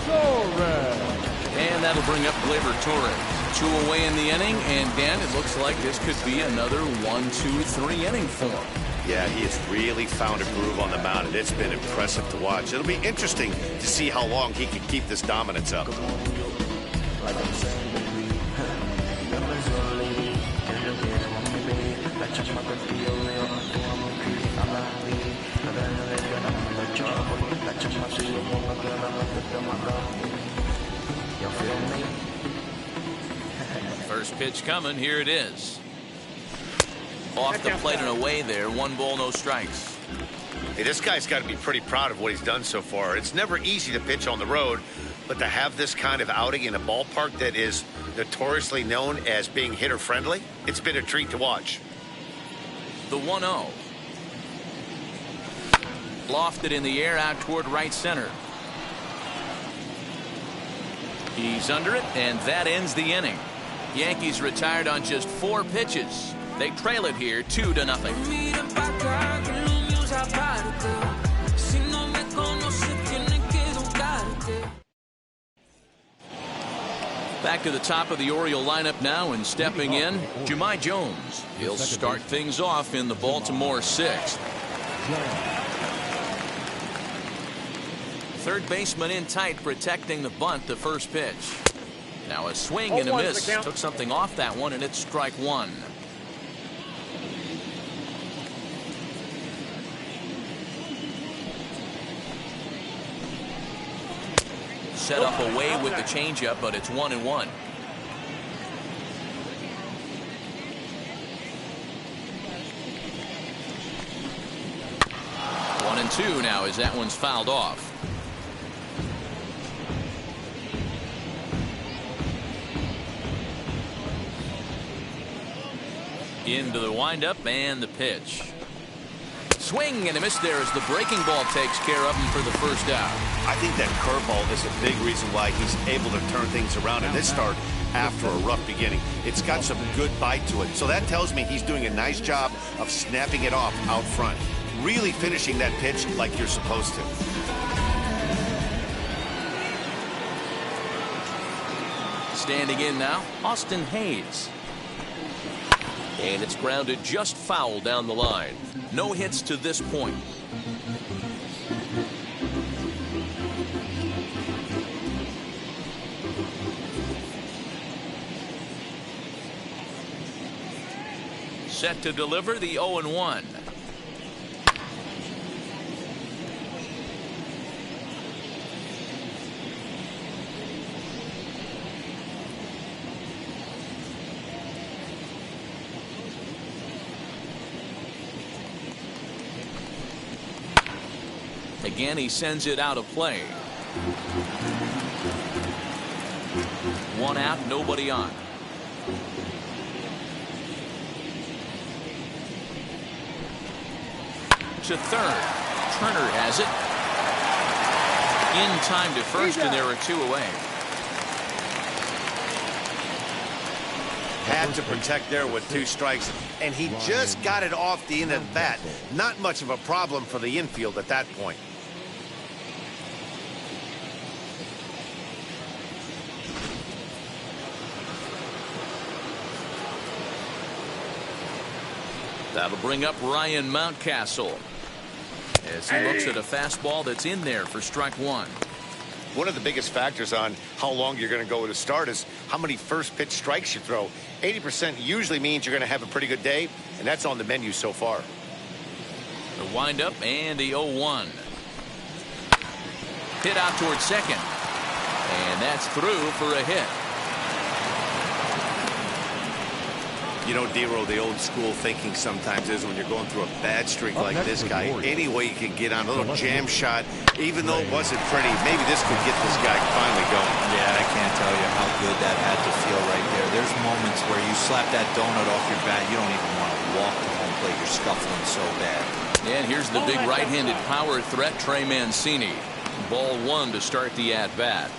Speaker 6: Torres.
Speaker 3: And that'll bring up Gleyber Torres. 2 away in the inning, and Dan, it looks like this could be another 1-2-3 inning for him.
Speaker 4: Yeah, he has really found a groove on the mound, and it's been impressive to watch. It'll be interesting to see how long he can keep this dominance up.
Speaker 3: First pitch coming. Here it is. Off the plate and away there. 1 ball, no strikes.
Speaker 4: Hey, this guy's got to be pretty proud of what he's done so far. It's never easy to pitch on the road, but to have this kind of outing in a ballpark that is notoriously known as being hitter-friendly, it's been a treat to watch.
Speaker 3: The 1-0. Lofted in the air out toward right center. He's under it, and that ends the inning. Yankees retired on just 4 pitches. They trail it here 2-0. Back to the top of the Oriole lineup now, and stepping in, Jahmai Jones. He'll start things off in the Baltimore 6th. Third baseman in tight, protecting the bunt, the first pitch. Now a swing and a miss. Took something off that one, and it's strike 1. Set up away with the changeup, but it's 1-1. 1-2 now as that one's fouled off. Into the windup and the pitch. Swing and a miss there as the breaking ball takes care of him for the first out.
Speaker 4: I think that curveball is a big reason why he's able to turn things around in this start after a rough beginning. It's got some good bite to it. So that tells me he's doing a nice job of snapping it off out front. Really finishing that pitch like you're supposed to.
Speaker 3: Standing in now, Austin Hayes. And it's grounded just foul down the line. No hits to this point. Set to deliver the 0-1. Again, he sends it out of play. One out, nobody on. To third. Turner has it. In time to first, and there are 2 away.
Speaker 4: Had to protect there with 2 strikes, and he just got it off the end of the bat. Not much of a problem for the infield at that point.
Speaker 3: That'll bring up Ryan Mountcastle as he looks at a fastball that's in there for strike 1.
Speaker 4: One of the biggest factors on how long you're going to go to start is how many first pitch strikes you throw. 80% usually means you're going to have a pretty good day, and that's on the menu so far.
Speaker 3: The windup and the 0-1. Hit out towards second. And that's through for a hit.
Speaker 4: You know, Dero, the old school thinking sometimes is when you're going through a bad streak like this guy, any way you can get on a little jam shot, even though it wasn't pretty, maybe this could get this guy finally going.
Speaker 5: Yeah, I can't tell you how good that had to feel right there. There's moments where you slap that donut off your bat, you don't even want to walk to home plate. You're scuffling so bad.
Speaker 3: And here's the big right-handed power threat, Trey Mancini. Ball 1 to start the at-bat.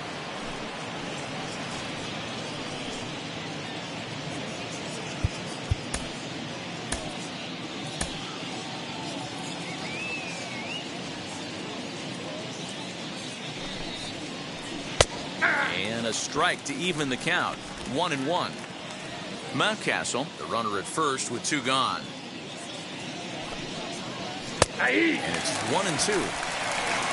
Speaker 3: And a strike to even the count. 1-1. Mountcastle, the runner at first with 2 gone. And it's 1-2.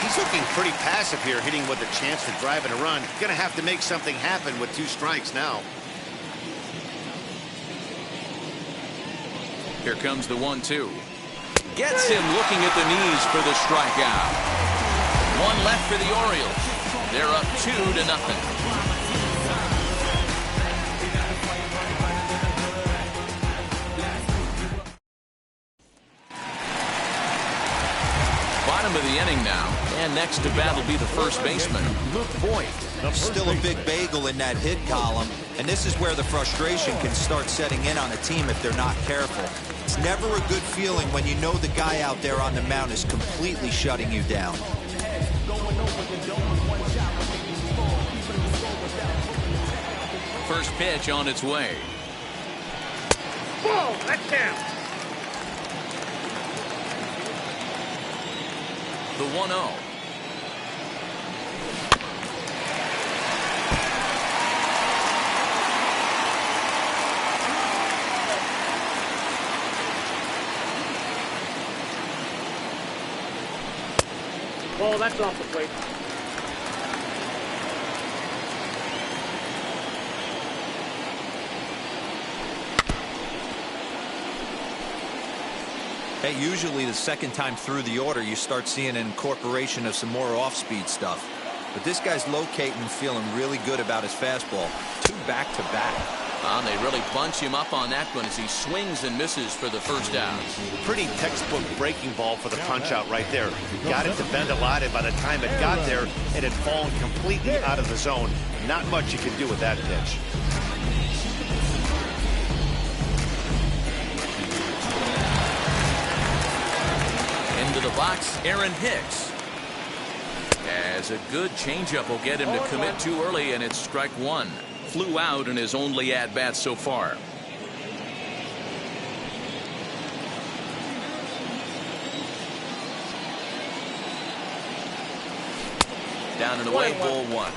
Speaker 4: He's looking pretty passive here, hitting with a chance to drive in a run. Going to have to make something happen with 2 strikes now.
Speaker 3: Here comes the 1-2. Gets him looking at the knees for the strikeout. 1 left for the Orioles. They're up 2-0. Bottom of the inning now, and next to bat will be the first baseman, Luke Voit.
Speaker 5: Still a big bagel in that hit column, and this is where the frustration can start setting in on a team if they're not careful. It's never a good feeling when you know the guy out there on the mound is completely shutting you down.
Speaker 3: First pitch on its way.
Speaker 7: Ball, that's down.
Speaker 3: The 1-0.
Speaker 7: Ball, that's off the plate.
Speaker 5: Hey, usually the second time through the order, you start seeing an incorporation of some more off-speed stuff. But this guy's locating and feeling really good about his fastball. 2 back-to-back.
Speaker 3: They really bunch him up on that one as he swings and misses for the first out.
Speaker 4: Pretty textbook breaking ball for the punch out right there. Got it to bend a lot, and by the time it got there, it had fallen completely out of the zone. Not much you can do with that pitch.
Speaker 3: Into the box, Aaron Hicks. As a good changeup will get him to commit too early, and it's strike one. Flew out in his only at-bat so far. Down and away, ball one.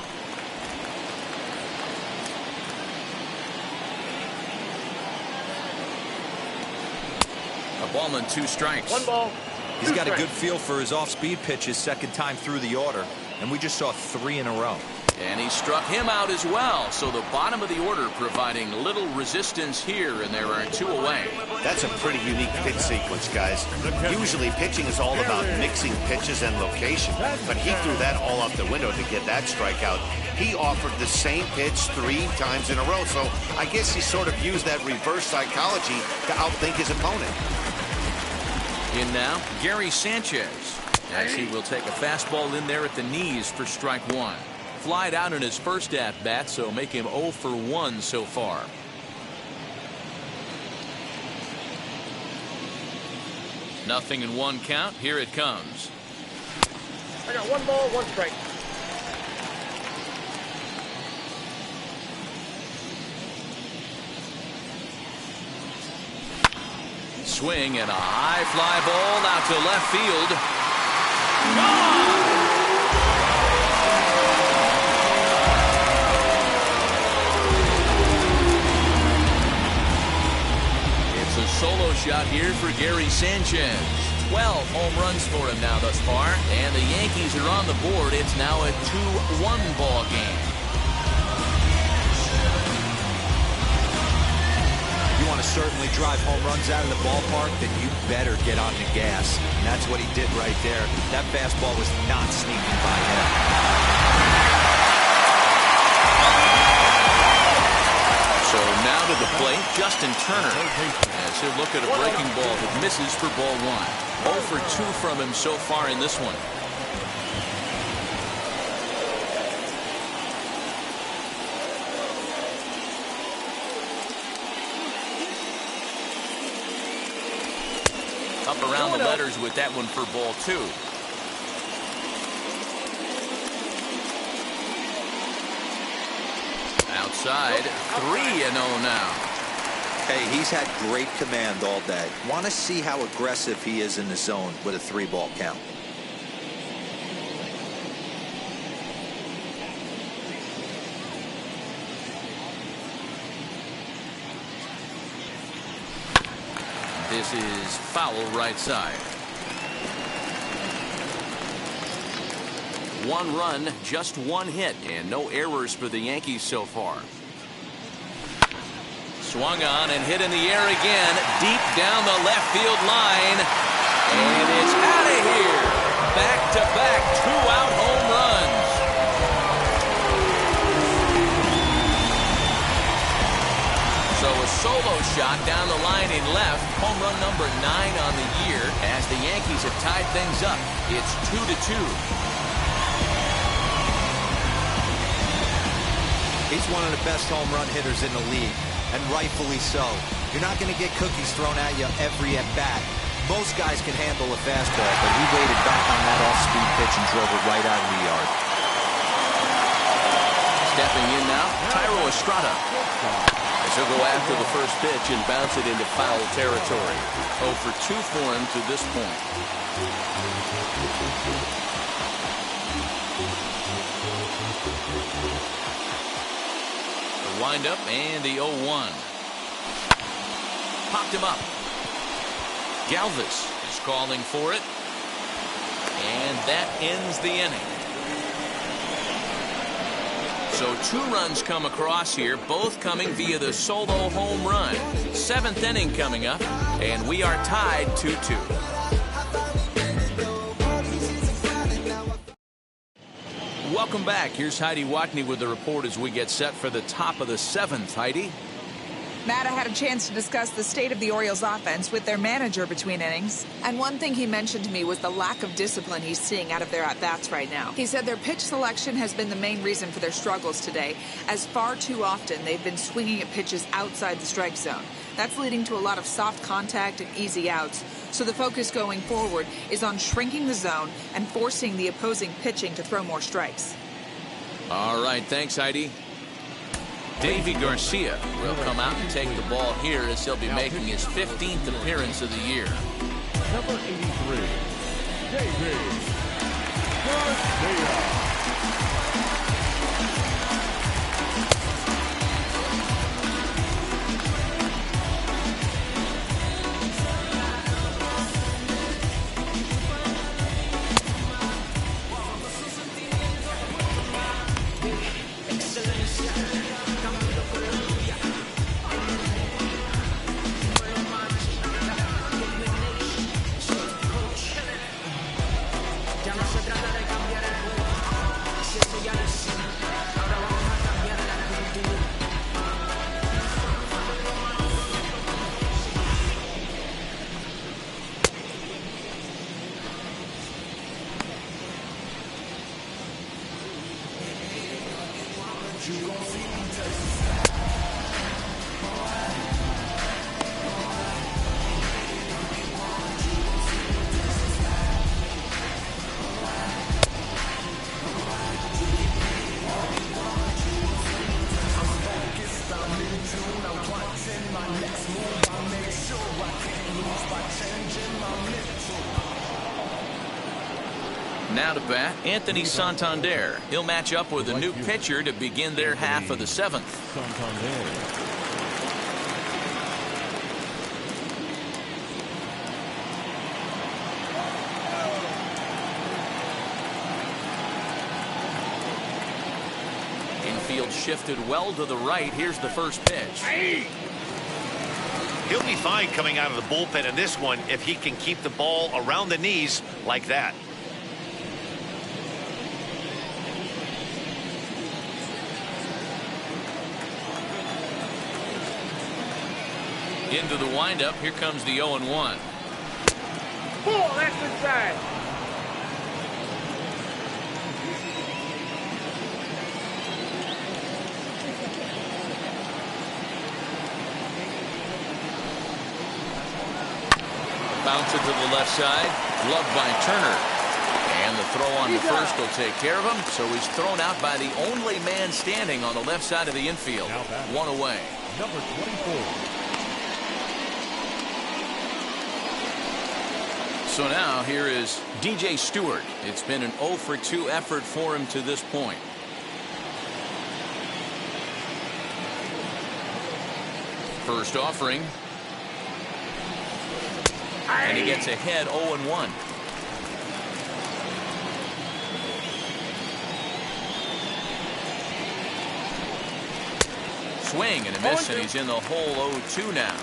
Speaker 3: A ball and 2 strikes.
Speaker 7: 1 ball.
Speaker 5: He's got a good feel for his off-speed pitches second time through the order, and we just saw 3 in a row.
Speaker 3: And he struck him out as well. So the bottom of the order providing little resistance here, and there are 2 away.
Speaker 4: That's a pretty unique pitch sequence, guys. Usually pitching is all about mixing pitches and location, but he threw that all out the window to get that strikeout. He offered the same pitch 3 times in a row, so I guess he sort of used that reverse psychology to outthink his opponent.
Speaker 3: In now, Gary Sanchez, as he will take a fastball in there at the knees for strike one. Flied out in his first at-bat, so make him 0 for 1 so far. Nothing in 1 count. Here it comes.
Speaker 7: I got 1 ball, 1 strike.
Speaker 3: Swing and a high fly ball out to left field. Gone! It's a solo shot here for Gary Sanchez. 12 home runs for him now thus far, and the Yankees are on the board. It's now a 2-1 ball game.
Speaker 5: You want to certainly drive home runs out of the ballpark, then you better get on the gas. And that's what he did right there. That fastball was not sneaking by him.
Speaker 3: So now to the plate, Justin Turner. As he'll look at a breaking ball that misses for ball 1. 0 for 2 from him so far in this one. Up around the letters with that one for ball 2. Outside, 3-0 now.
Speaker 5: Hey, he's had great command all day. Want to see how aggressive he is in the zone with a 3-ball count.
Speaker 3: This is foul right side. 1 run, just 1 hit, and no errors for the Yankees so far. Swung on and hit in the air again, deep down the left field line. And it's out of here. Back-to-back 2-out home runs. So a solo shot down the line in left, home run number 9 on the year, as the Yankees have tied things up. It's 2-2.
Speaker 5: He's one of the best home run hitters in the league, and rightfully so. You're not going to get cookies thrown at you every at-bat. Most guys can handle a fastball, but he waited back on that off-speed pitch and drove it right out of the yard.
Speaker 3: Stepping in now, Thairo Estrada. As he'll go after the first pitch and bounce it into foul territory. 0 for 2 for him to this point. The windup and the 0-1. Popped him up. Galvis is calling for it. And that ends the inning. So 2 runs come across here, both coming via the solo home run. 7th inning coming up, and we are tied 2-2. Welcome back. Here's Heidi Watney with the report as we get set for the top of the 7th. Heidi?
Speaker 8: Matta had a chance to discuss the state of the Orioles offense with their manager between innings. And one thing he mentioned to me was the lack of discipline he's seeing out of their at-bats right now. He said their pitch selection has been the main reason for their struggles today, as far too often they've been swinging at pitches outside the strike zone. That's leading to a lot of soft contact and easy outs. So the focus going forward is on shrinking the zone and forcing the opposing pitching to throw more strikes.
Speaker 3: All right, thanks, Heidi. Davy Garcia will come out and take the ball here as he'll be making his 15th appearance of the year.
Speaker 6: Number 83, Davy Garcia.
Speaker 3: Now to bat, Anthony Santander. He'll match up with a new pitcher to begin their half of the 7th. Infield shifted well to the right. Here's the first pitch.
Speaker 4: He'll be fine coming out of the bullpen in this one if he can keep the ball around the knees like that.
Speaker 3: Into the windup. Here comes the 0-1.
Speaker 7: Pull, that's inside.
Speaker 3: Bounce it to the left side. Gloved by Turner. And the throw on to first will take care of him. So he's thrown out by the only man standing on the left side of the infield. One away.
Speaker 6: Number 24.
Speaker 3: So now here is DJ Stewart. It's been an 0-for-2 effort for him to this point. First offering. And he gets ahead 0-1. Swing and a miss, and he's in the hole 0-2 now.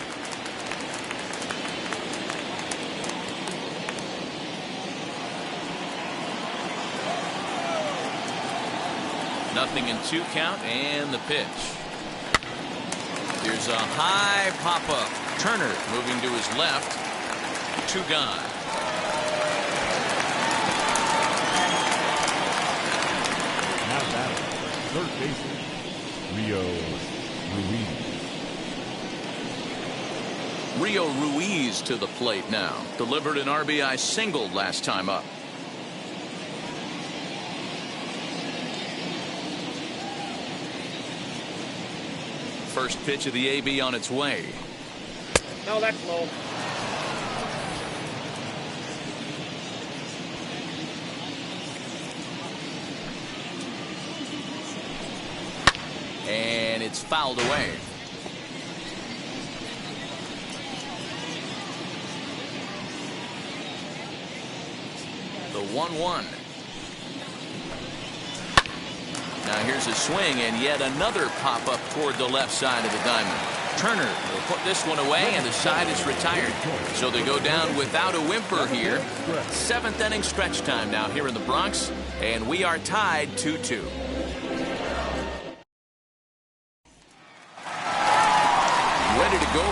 Speaker 3: Nothing in 2 count, and the pitch. Here's a high pop-up. Turner moving to his left. 2 gone.
Speaker 6: Now batting, third baseman, Rio Ruiz.
Speaker 3: Rio Ruiz to the plate now. Delivered an RBI single last time up. First pitch of the AB on its way.
Speaker 7: No, that's low.
Speaker 3: And it's fouled away. The 1-1. Now here's a swing and yet another pop up toward the left side of the diamond. Turner will put this one away and the side is retired. So they go down without a whimper here. 7th inning stretch time now here in the Bronx, and we are tied 2-2.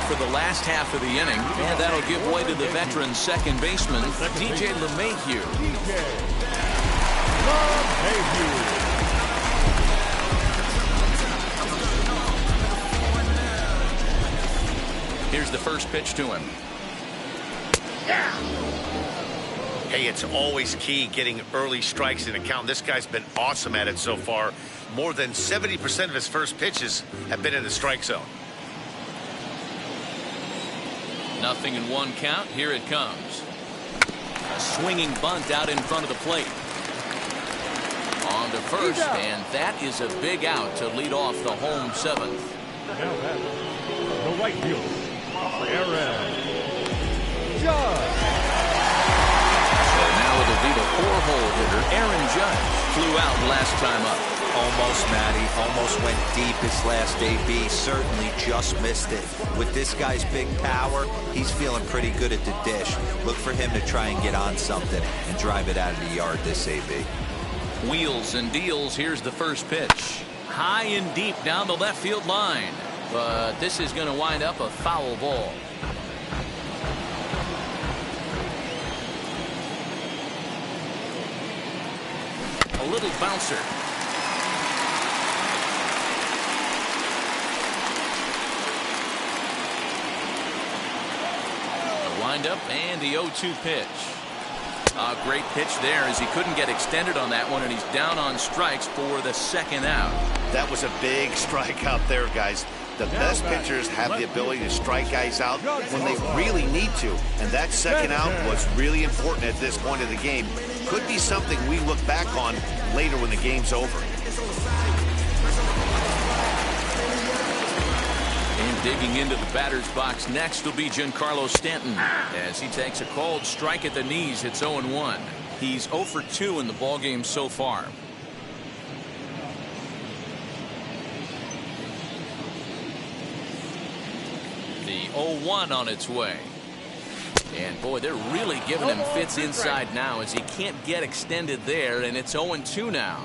Speaker 3: for the last half of the inning, and that'll give way to the veteran second baseman, DJ LeMahieu. Here's the first pitch to him.
Speaker 4: Hey, it's always key getting early strikes in a count. This guy's been awesome at it so far. More than 70% of his first pitches have been in the strike zone.
Speaker 3: 0-1 count. Here it comes. A swinging bunt out in front of the plate. On to first, and that is a big out to lead off the home seventh.
Speaker 6: Now that's the right fielder, Aaron Judge.
Speaker 3: So now it'll be the 4-hole hitter, Aaron Judge. Flew out last time up.
Speaker 5: Almost, Matty. Almost went deep his last AB. Certainly just missed it. With this guy's big power, he's feeling pretty good at the dish. Look for him to try and get on something and drive it out of the yard this AB.
Speaker 3: Wheels and deals. Here's the first pitch. High and deep down the left field line. But this is going to wind up a foul ball. A little bouncer. The windup and the 0-2 pitch. A great pitch there as he couldn't get extended on that one, and he's down on strikes for the second out.
Speaker 4: That was a big strikeout there, guys. The best pitchers have the ability to strike guys out when they really need to, and that second out was really important at this point of the game. Could be something we look back on later when the game's over.
Speaker 3: And digging into the batter's box next will be Giancarlo Stanton as he takes a called strike at the knees. It's 0-1. He's 0 for 2 in the ballgame so far. The 0-1 on its way. And boy, they're really giving him fits inside now as he can't get extended there, and it's 0-2 now.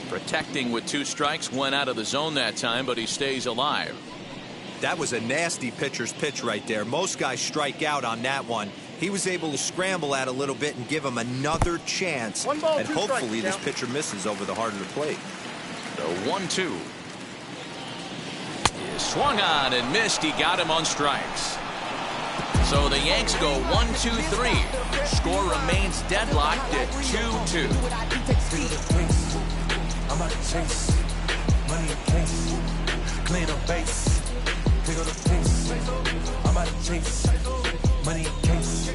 Speaker 3: Protecting with 2 strikes, went out of the zone that time, but he stays alive.
Speaker 5: That was a nasty pitcher's pitch right there. Most guys strike out on that one. He was able to scramble at a little bit and give him another chance.
Speaker 7: One ball,
Speaker 5: and
Speaker 7: two
Speaker 5: hopefully
Speaker 7: strikes,
Speaker 5: this pitcher misses over the heart of the plate.
Speaker 3: The 1-2 is swung on and missed. He got him on strikes. So the Yanks go 1-2-3. Score remains deadlocked at 2-2.
Speaker 9: I'm out to chase money in case, clean up base, pick up the pace. I'm out to chase money in case.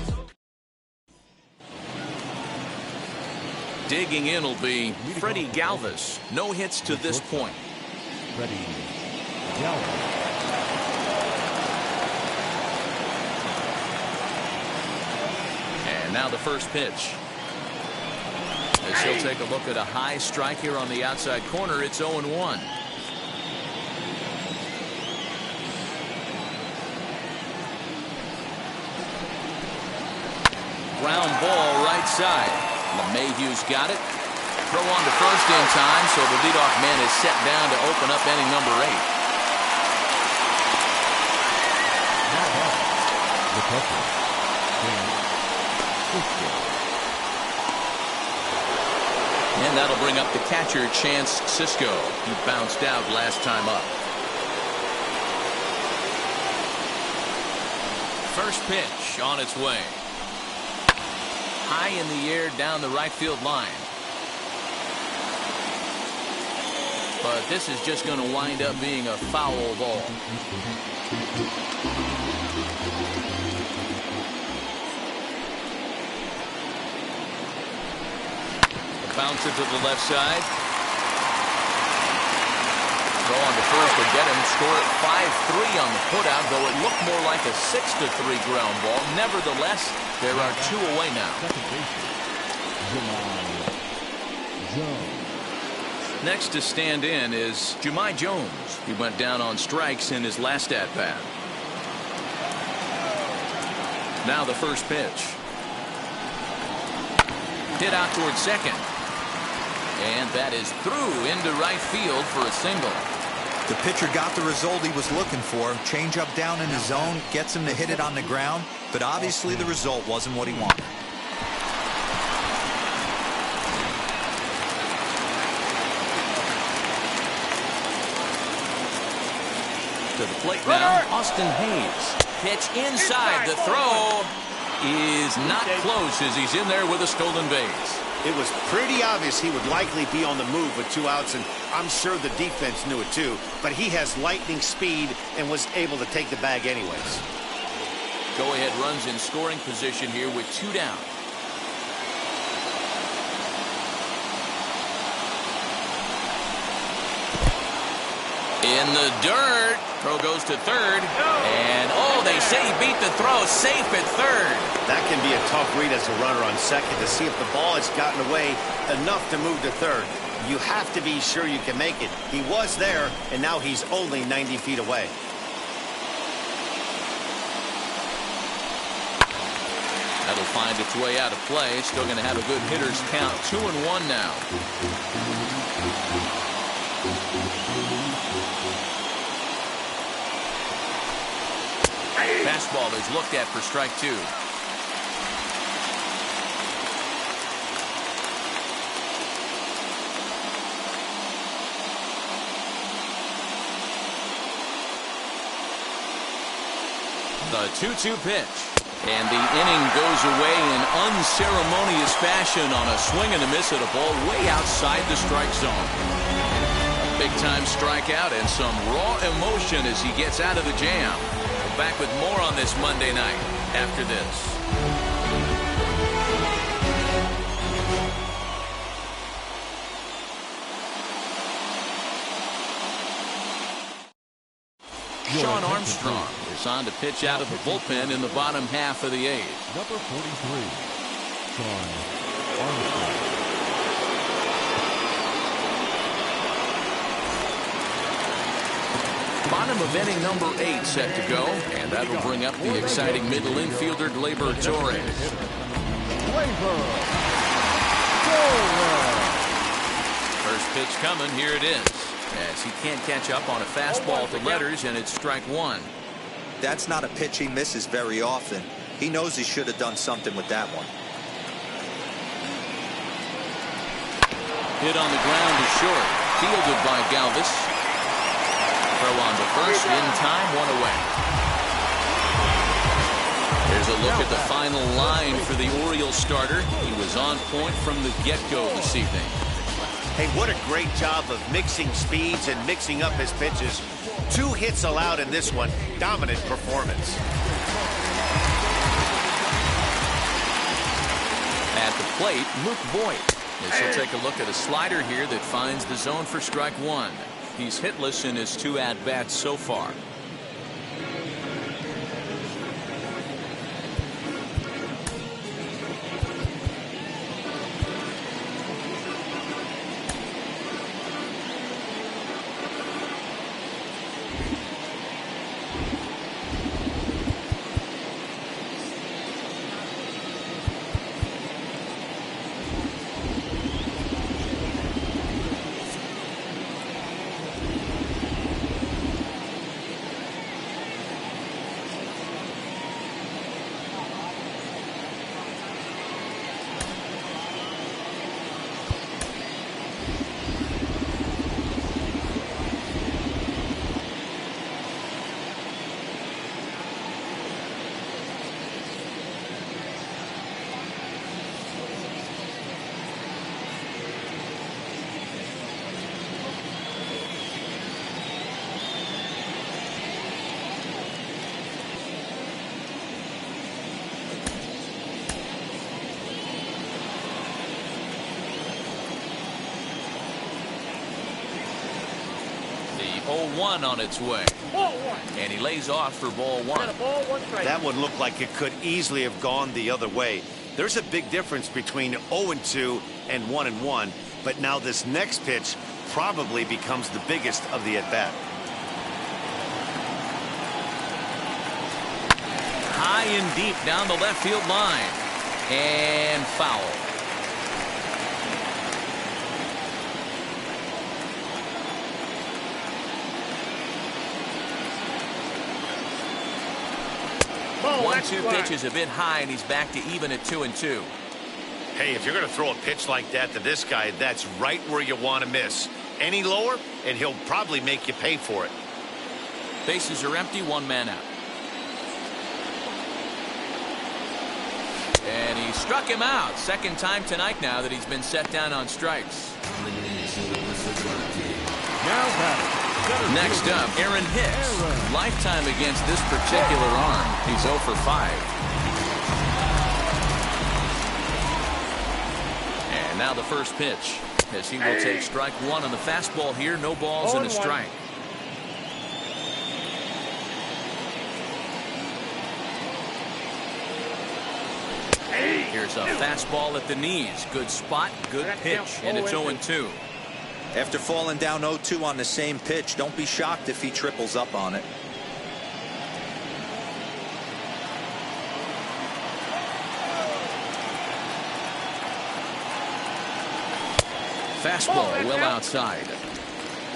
Speaker 3: Digging in will be Freddie Galvis. No hits to this point.
Speaker 6: Freddie Galvis.
Speaker 3: And now the first pitch. As he'll take a look at a high strike here on the outside corner. It's 0-1. Ground ball right side. LeMahieu's got it. Throw on to first in time, so the leadoff man is set down to open up inning number 8.
Speaker 6: The catcher,
Speaker 3: and that'll bring up the catcher, Chance Sisco. He bounced out last time up. First pitch on its way. High in the air down the right field line. But this is just going to wind up being a foul ball. Bounce it to the left side. Throw on to first to get him. Score it 5-3 on the putout, though it looked more like a 6-3 ground ball. Nevertheless, there are 2 away now. Next to stand in is Jahmai Jones. He went down on strikes in his last at-bat. Now the first pitch. Hit out towards second. And that is through into right field for a single.
Speaker 5: The pitcher got the result he was looking for. Change up down in his zone, gets him to hit it on the ground, but obviously the result wasn't what he wanted.
Speaker 3: To the plate now, Austin Hayes. Pitch inside. The throw is not close as he's in there with a stolen base.
Speaker 4: It was pretty obvious he would likely be on the move with 2 outs, and I'm sure the defense knew it too, but he has lightning speed and was able to take the bag anyways.
Speaker 3: Go-ahead runs in scoring position here with 2 down. In the dirt. Throw goes to third. And, oh, they say he beat the throw. Safe at third.
Speaker 4: That can be a tough read as a runner on second to see if the ball has gotten away enough to move to third. You have to be sure you can make it. He was there, and now he's only 90 feet away.
Speaker 3: That'll find its way out of play. Still going to have a good hitter's count. 2-1 now. Fastball is looked at for strike 2. The 2-2 pitch. And the inning goes away in unceremonious fashion on a swing and a miss at a ball way outside the strike zone. A big-time strikeout and some raw emotion as he gets out of the jam. Back with more on this Monday night after this. Sean Armstrong is on to pitch out of the bullpen in the bottom half of the 8th.
Speaker 6: Number 43, Sean Armstrong.
Speaker 3: Bottom of inning number 8 set to go, and that will bring up the exciting middle infielder Gleyber Torres. First pitch coming, here it is, as he can't catch up on a fastball to Letters, and it's strike 1.
Speaker 5: That's not a pitch he misses very often. He knows he should have done something with that one.
Speaker 3: Hit on the ground to short, fielded by Galvis. Throw on to first, in time, 1 away. Here's a look at the final line for the Orioles starter. He was on point from the get-go this evening.
Speaker 4: Hey, what a great job of mixing speeds and mixing up his pitches. 2 hits allowed in this one. Dominant performance.
Speaker 3: At the plate, Luke Voigt. As he'll take a look at a slider here that finds the zone for strike 1. He's hitless in his 2 at-bats so far. The 0-1 on its way. And he lays off for ball 1.
Speaker 4: That one looked like it could easily have gone the other way. There's a big difference between 0-2 and 1-1, but now this next pitch probably becomes the biggest of the at-bat.
Speaker 3: High and deep down the left field line. And foul. 1-2 pitch is a bit high, and he's back to even at 2-2.
Speaker 4: Hey, if you're going to throw a pitch like that to this guy, that's right where you want to miss. Any lower, and he'll probably make you pay for it.
Speaker 3: Bases are empty, one man out. And he struck him out. Second time tonight now that he's been set down on strikes. Next up, Aaron Hicks. Lifetime against this particular arm. He's 0 for 5. And now the first pitch, as he will take strike one on the fastball here. No balls and a strike. Here's a fastball at the knees. Good spot, good pitch, and it's 0-2.
Speaker 5: After falling down 0-2 on the same pitch, don't be shocked if he triples up on it.
Speaker 3: Fastball well outside.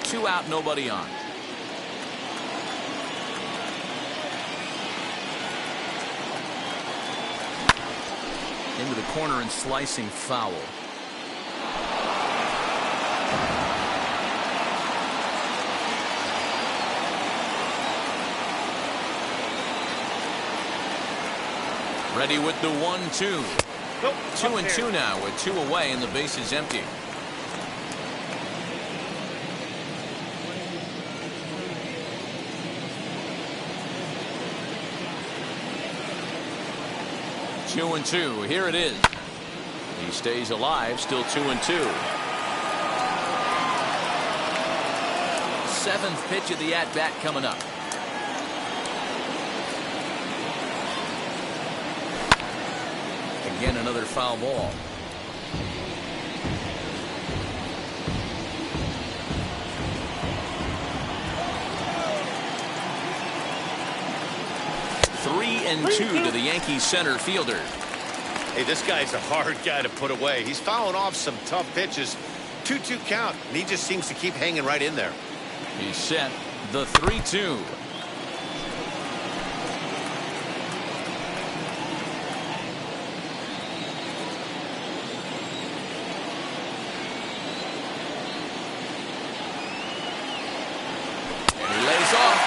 Speaker 3: 2 out, nobody on. Into the corner and slicing foul. Ready with the 1-2. 2-2 now with 2 away and the base is empty. Two and 2. Here it is. He stays alive, still 2-2. 7th pitch of the at-bat coming up. Again, another foul ball. And 2 to the Yankees center fielder.
Speaker 4: Hey, this guy's a hard guy to put away. He's fouling off some tough pitches. 2-2 count, and he just seems to keep hanging right in there.
Speaker 3: He's set. The 3-2.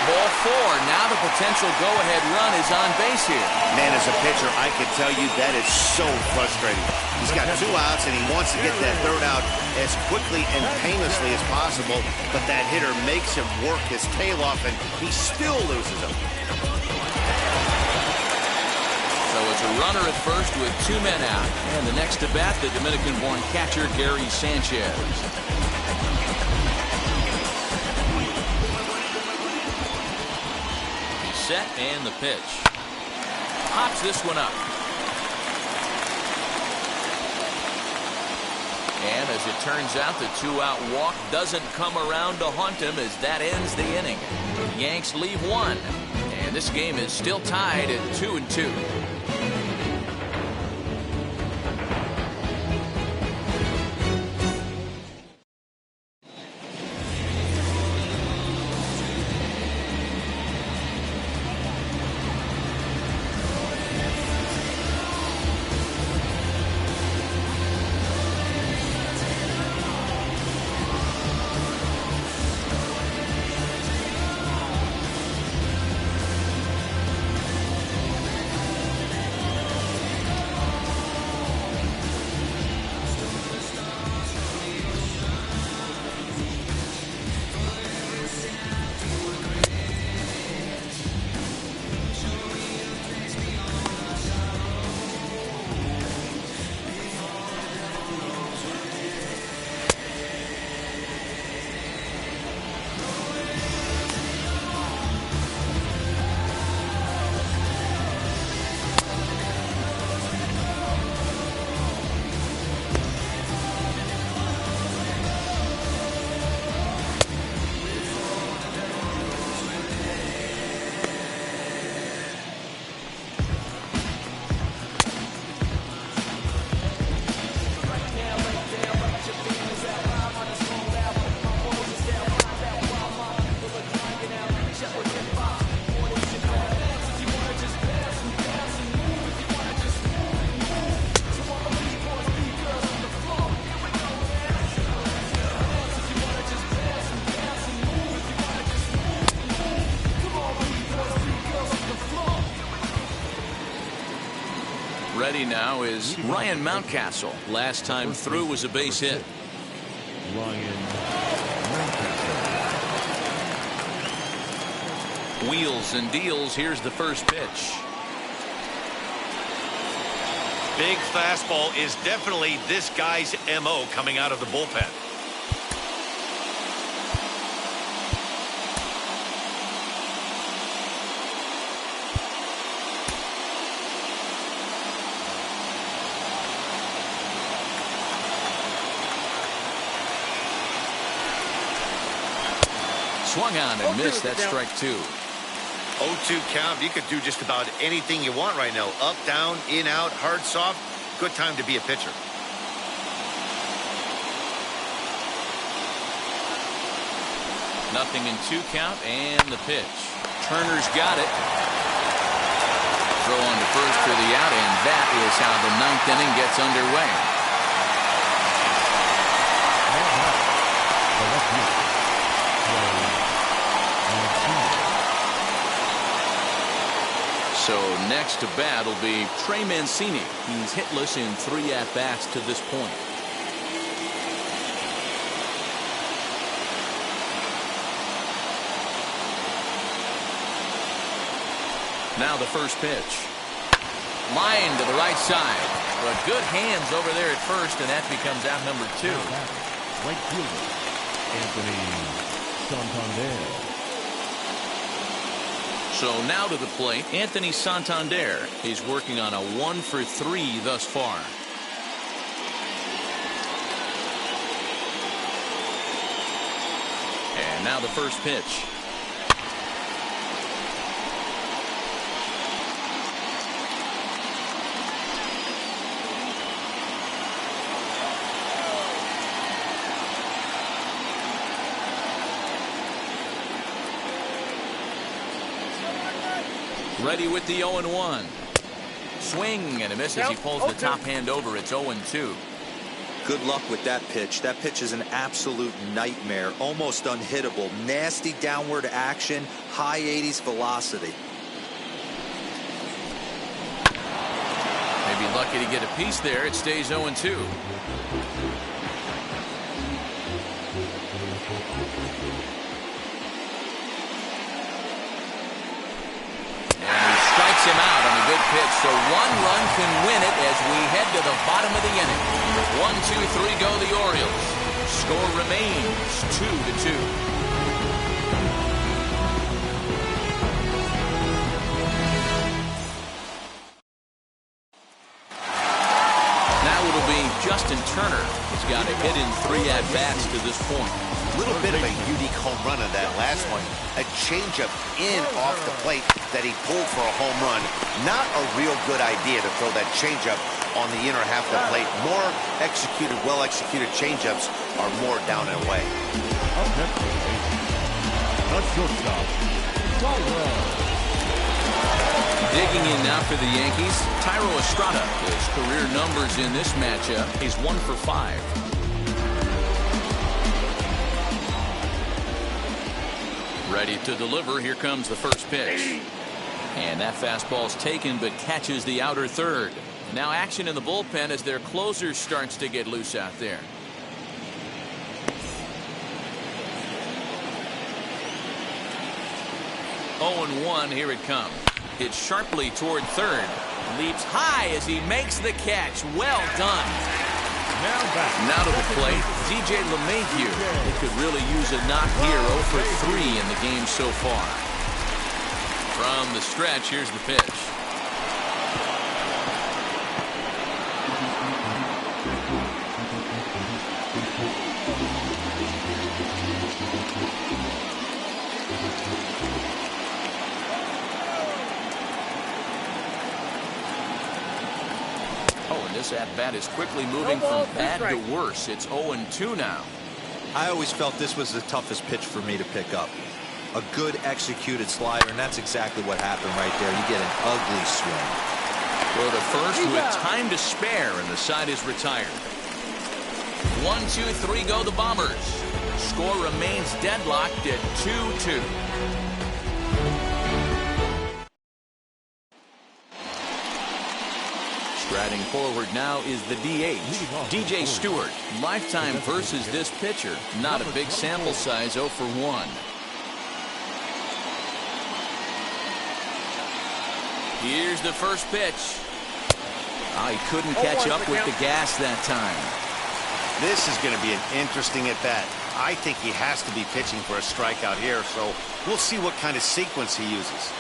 Speaker 3: Ball 4. Now the potential go-ahead run is on base here.
Speaker 4: Man, as a pitcher, I can tell you that is so frustrating. He's got 2 outs, and he wants to get that 3rd out as quickly and painlessly as possible, but that hitter makes him work his tail off, and he still loses him.
Speaker 3: So it's a runner at first with 2 men out, and the next to bat, the Dominican-born catcher, Gary Sanchez. Set and the pitch. Pops this one up. And as it turns out, the 2-out walk doesn't come around to haunt him as that ends the inning. The Yanks leave 1. And this game is still tied at 2-2. now is Ryan Mountcastle. Last time through was a base hit.
Speaker 6: Ryan Mountcastle.
Speaker 3: Wheels and deals. Here's the first pitch.
Speaker 4: Big fastball is definitely this guy's MO coming out of the bullpen.
Speaker 3: Swung on and missed. That strike two.
Speaker 4: 0-2 count. You could do just about anything you want right now. Up, down, in, out, hard, soft. Good time to be a pitcher.
Speaker 3: Nothing in 2 count and the pitch. Turner's got it. Throw on to first for the out, and that is how the 9th inning gets underway. So next to bat will be Trey Mancini. He's hitless in 3 at-bats to this point. Now the first pitch. Line to the right side. But good hands over there at first, and that becomes out number 2.
Speaker 6: Right fielder, Anthony Santander.
Speaker 3: So now to the plate, Anthony Santander. He's working on a 1 for 3 thus far. And now the first pitch. Ready with the 0-1. Swing and a miss as he pulls the top hand over. It's 0-2.
Speaker 5: Good luck with that pitch. That pitch is an absolute nightmare. Almost unhittable. Nasty downward action. High 80s velocity.
Speaker 3: Maybe lucky to get a piece there. It stays 0-2. Him out on a good pitch, so 1 run can win it as we head to the bottom of the inning. 1-2-3 go the Orioles. Score remains 2-2. Now it'll be Justin Turner. He's got a hit in 3 at-bats to this point.
Speaker 4: A little bit of a unique home run on that last one. A changeup in off the plate that he pulled for a home run. Not a real good idea to throw that changeup on the inner half of the plate. More executed, well-executed changeups are more down and away.
Speaker 6: Up next, the shortstop, Thairo.
Speaker 3: Digging in now for the Yankees, Thairo Estrada. His career numbers in this matchup, he's 1 for 5. Ready to deliver. Here comes the first pitch. And that fastball's taken but catches the outer third. Now action in the bullpen as their closer starts to get loose out there. Oh, 1 here it comes. Hits sharply toward third. Leaps high as he makes the catch. Well done. Now to the plate, DJ LeMahieu. He could really use a knock here. 0 for 3 in the game so far. From the stretch, here's the pitch. This at-bat is quickly moving from bad to worse. It's 0-2 now.
Speaker 5: I always felt this was the toughest pitch for me to pick up. A good executed slider, and that's exactly what happened right there. You get an ugly swing.
Speaker 3: Throw to first with time to spare, and the side is retired. 1-2-3 go the Bombers. Score remains deadlocked at 2-2. Heading forward now is the DH, DJ Stewart. Lifetime versus this pitcher. Not a big sample size, 0 for 1. Here's the first pitch. Oh, he couldn't catch up with the gas that time.
Speaker 4: This is going to be an interesting at bat. I think he has to be pitching for a strikeout here, so we'll see what kind of sequence he uses.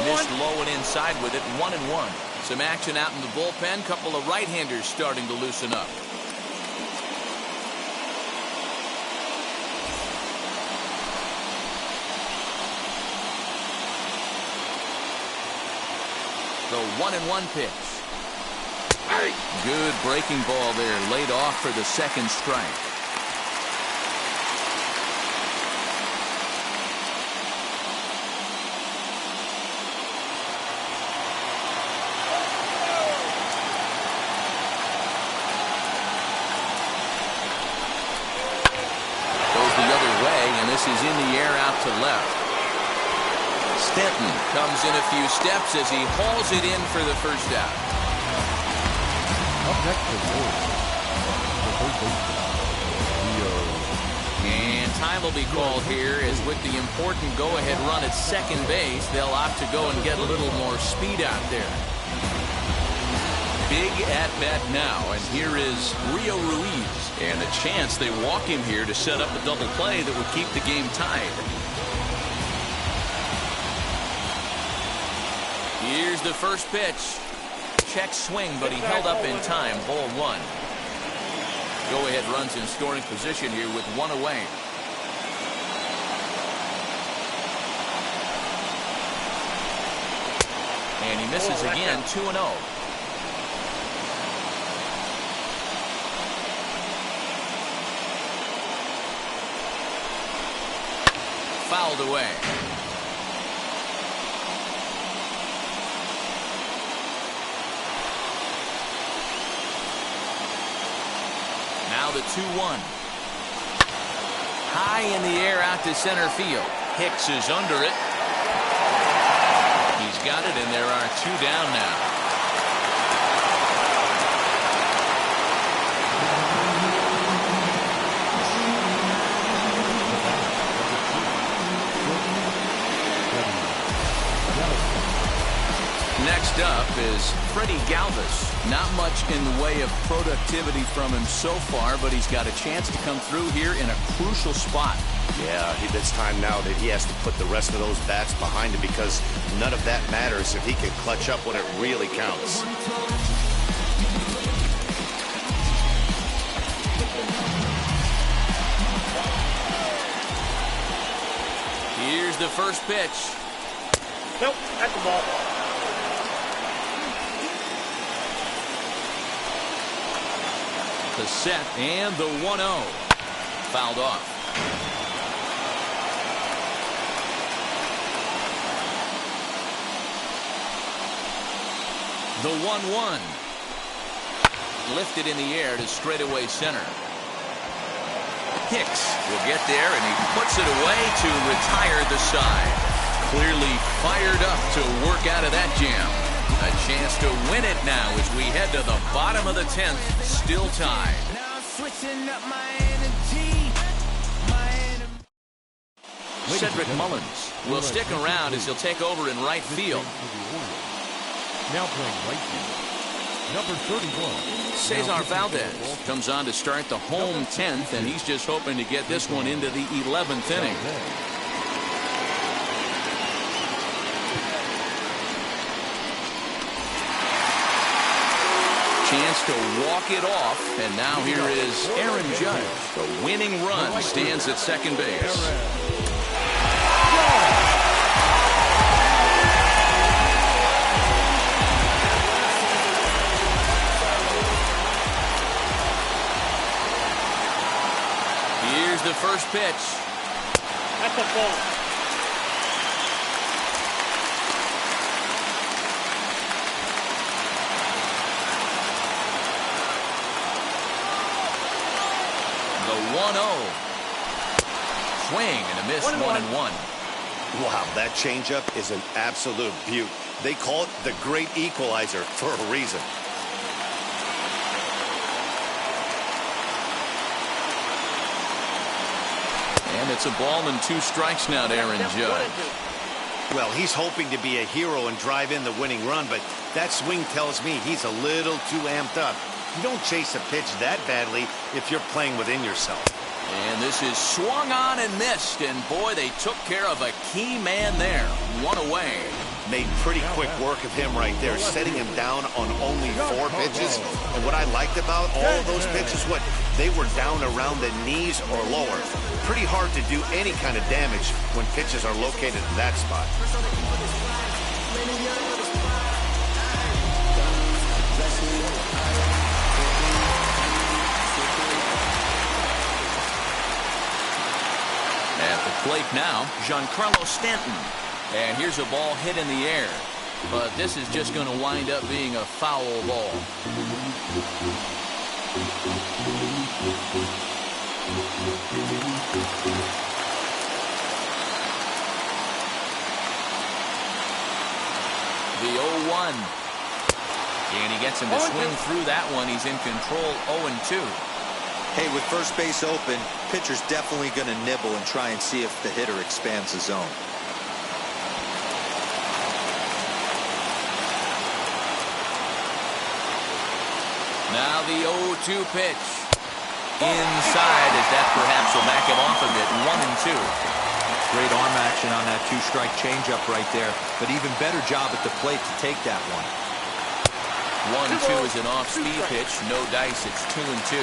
Speaker 3: Missed low and inside with it, 1-1. Some action out in the bullpen. Couple of right-handers starting to loosen up. The 1-1 pitch. Good breaking ball there, laid off for the second strike. Goes the other way, and this is in the air out to left. Stanton comes in a few steps as he hauls it in for the first out.
Speaker 6: Up next is the third baseman,
Speaker 3: And time will be called here as with the important go-ahead run at second base, they'll opt to go and get a little more speed out there. Big at-bat now, and here is Rio Ruiz. And a chance they walk him here to set up a double play that would keep the game tied. Here's the first pitch. Check swing, but he held up in time. Ball 1. Go-ahead runs in scoring position here with 1 away. And he misses again, 2-0. Fouled away. Now the 2-1. High in the air out to center field. Hicks is under it. He's got it, and there are 2 down now. Next up is Freddie Galvis. Not much in the way of productivity from him so far, but he's got a chance to come through here in a crucial spot.
Speaker 4: Yeah, it's time now that he has to put the rest of those bats behind him, because none of that matters if he can clutch up when it really counts.
Speaker 3: Here's the first pitch.
Speaker 7: Nope, that's the ball.
Speaker 3: The set and the 1-0. Fouled off. The 1-1. Lifted in the air to straightaway center. Hicks will get there, and he puts it away to retire the side. Clearly fired up to work out of that jam. A chance to win it now as we head to the bottom of the 10th, still tied.
Speaker 9: Now I'm switching up my energy.
Speaker 3: Cedric Mullins will stick around as he'll take over in right field.
Speaker 6: now playing right field, number 31.
Speaker 3: Cesar Valdez comes on to start the home 10th, and he's just hoping to get this one into the 11th inning. Chance to walk it off, and now here is Aaron Judge. The winning run stands at second base. Here's the first pitch.
Speaker 7: That's a ball.
Speaker 3: The 1-0. Swing and a miss, 1-1.
Speaker 4: Wow, that changeup is an absolute beaut. They call it the great equalizer for a reason.
Speaker 3: And it's a ball and 2 strikes now to Aaron Judge.
Speaker 4: Well, he's hoping to be a hero and drive in the winning run, but that swing tells me he's a little too amped up. You don't chase a pitch that badly if you're playing within yourself.
Speaker 3: And this is swung on and missed, and boy, they took care of a key man there. 1 away.
Speaker 4: Made pretty quick work of him right there, setting him down on only 4 pitches. And what I liked about all of those pitches, they were down around the knees or lower. Pretty hard to do any kind of damage when pitches are located in that spot.
Speaker 3: At the plate now, Giancarlo Stanton. And here's a ball hit in the air. But this is just going to wind up being a foul ball. The 0-1. And he gets him to swing through that one. He's in control 0-2.
Speaker 5: Hey, with first base open, pitcher's definitely going to nibble and try and see if the hitter expands the zone.
Speaker 3: Now the 0-2 pitch. Inside, as that perhaps will back him off a bit. 1-2.
Speaker 5: Great arm action on that 2-strike changeup right there, but even better job at the plate to take that one.
Speaker 3: 1-2 is an off-speed pitch. No dice. It's 2-2.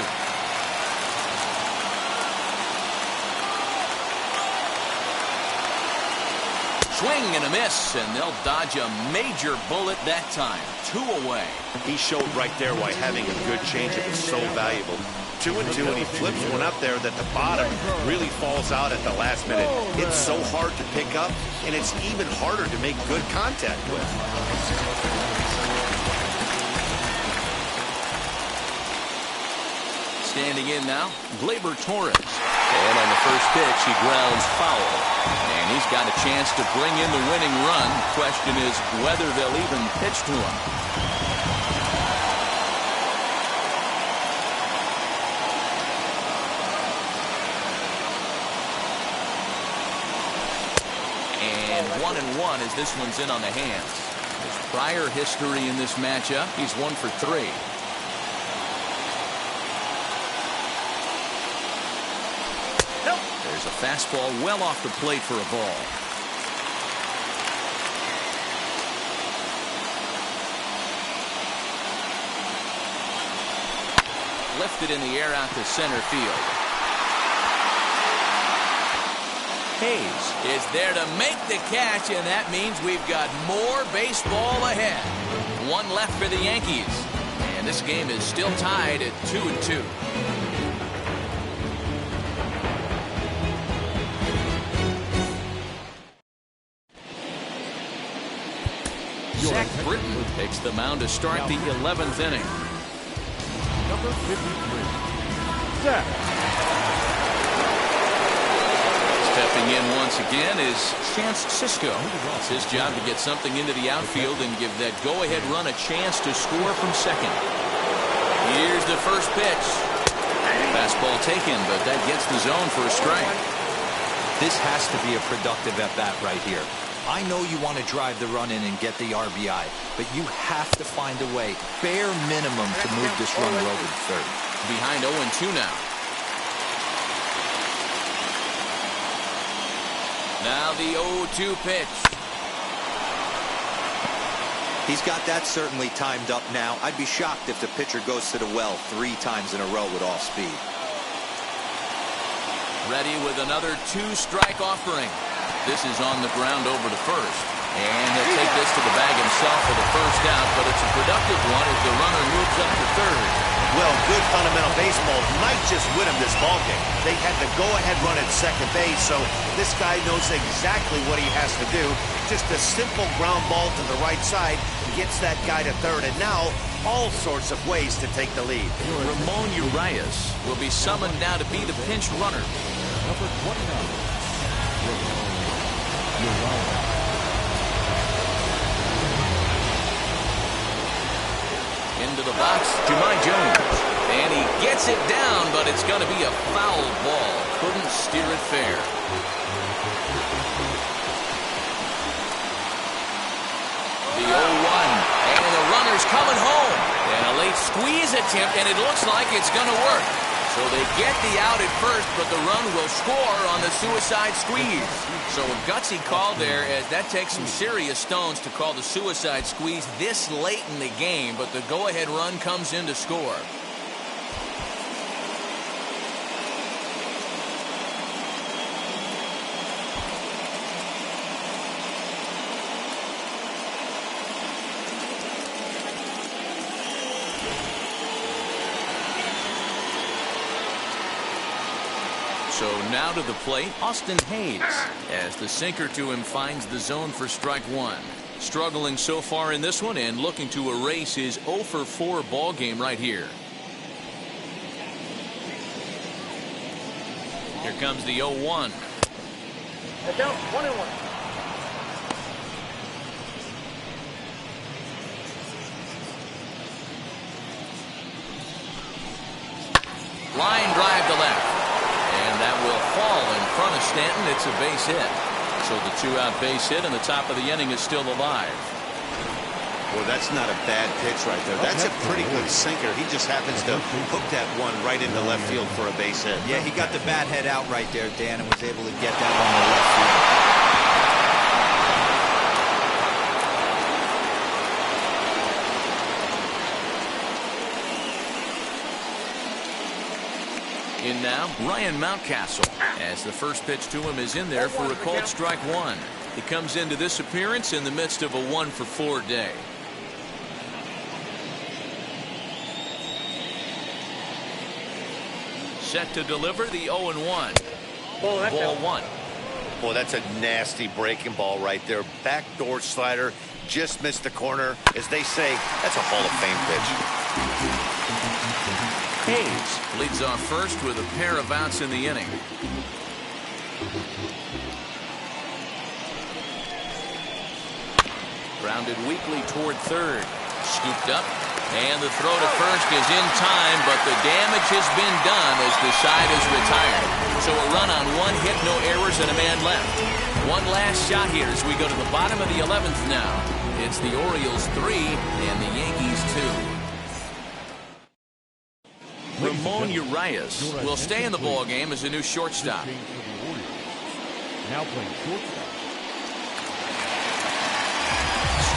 Speaker 3: Swing and a miss, and they'll dodge a major bullet that time. 2 away.
Speaker 4: He showed right there why having a good changeup is so valuable. 2-2, and he flips one up there that the bottom really falls out at the last minute. It's so hard to pick up, and it's even harder to make good contact with.
Speaker 3: Standing in now, Gleyber Torres. And on the first pitch, he grounds foul. And he's got a chance to bring in the winning run. Question is whether they'll even pitch to him. And 1-1 as this one's in on the hands. His prior history in this matchup, he's 1 for 3. There's a fastball well off the plate for a ball. Lifted in the air out to center field. Hayes is there to make the catch, and that means we've got more baseball ahead. 1 left for the Yankees, and this game is still tied at 2-2. Zach Britton takes the mound to start the 11th inning.
Speaker 6: Number 53, Zach.
Speaker 3: Stepping in once again is Chance Sisco. It's his job to get something into the outfield and give that go-ahead run a chance to score from second. Here's the first pitch. Fastball taken, but that gets the zone for a strike.
Speaker 5: This has to be a productive at-bat right here. I know you want to drive the run in and get the RBI, but you have to find a way, bare minimum, to move this runner over to third.
Speaker 3: Behind 0-2 now. Now the 0-2 pitch.
Speaker 5: He's got that certainly timed up now. I'd be shocked if the pitcher goes to the well 3 times in a row with all speed.
Speaker 3: Ready with another 2-strike offering. This is on the ground over to first. And he'll take this to the bag himself for the first out, but it's a productive one as the runner moves up to third.
Speaker 4: Well, good fundamental baseball might just win him this ballgame. They had the go-ahead run at second base, so this guy knows exactly what he has to do. Just a simple ground ball to the right side gets that guy to third, and now all sorts of ways to take the lead.
Speaker 3: Ramon Urias will be summoned now to be the pinch runner.
Speaker 6: Number 29.
Speaker 3: Into the box, Jahmai Jones. And he gets it down, but it's going to be a foul ball. Couldn't steer it fair. The 0-1. And the runner's coming home. And a late squeeze attempt, and it looks like it's going to work. So they get the out at first, but the run will score on the suicide squeeze. So a gutsy call there, as that takes some serious stones to call the suicide squeeze this late in the game, but the go-ahead run comes in to score. So now to the plate, Austin Hayes, as the sinker to him finds the zone for strike one. Struggling so far in this one and looking to erase his 0-for-4 ball game right here. Here comes the 0-1.
Speaker 7: Down 1-1.
Speaker 3: Line drive to left. And that will fall in front of Stanton. It's a base hit. So the 2-out base hit, and the top of the inning is still alive.
Speaker 4: Well, that's not a bad pitch right there. That's a pretty good sinker. He just happens to hook that one right into left field for a base hit.
Speaker 5: Yeah, he got the bat head out right there, Dan, and was able to get that on the left field.
Speaker 3: In now, Ryan Mountcastle, as the first pitch to him is in there for a called strike one. He comes into this appearance in the midst of a 1-for-4 day. Set to deliver the 0-1. Ball one.
Speaker 4: Boy, that's a nasty breaking ball right there. Backdoor slider, just missed the corner. As they say, that's a Hall of Fame pitch.
Speaker 3: Hayes leads off first with a pair of outs in the inning. Grounded weakly toward third. Scooped up, and the throw to first is in time, but the damage has been done as the side is retired. So a run on one hit, no errors, and a man left. One last shot here as we go to the bottom of the 11th now. It's the Orioles 3 and the Yankees 2. Ramon Urias will stay in the ball game as a new shortstop.
Speaker 6: Now playing shortstop.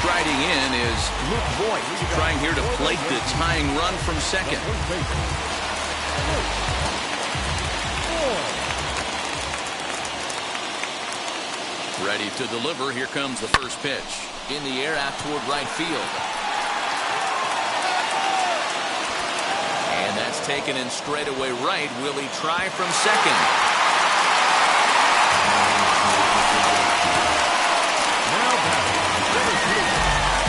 Speaker 3: Striding in is Luke Voigt, trying here to plate the tying run from second. Ready to deliver. Here comes the first pitch. In the air out toward right field. And that's taken in straightaway right. Will he try from second?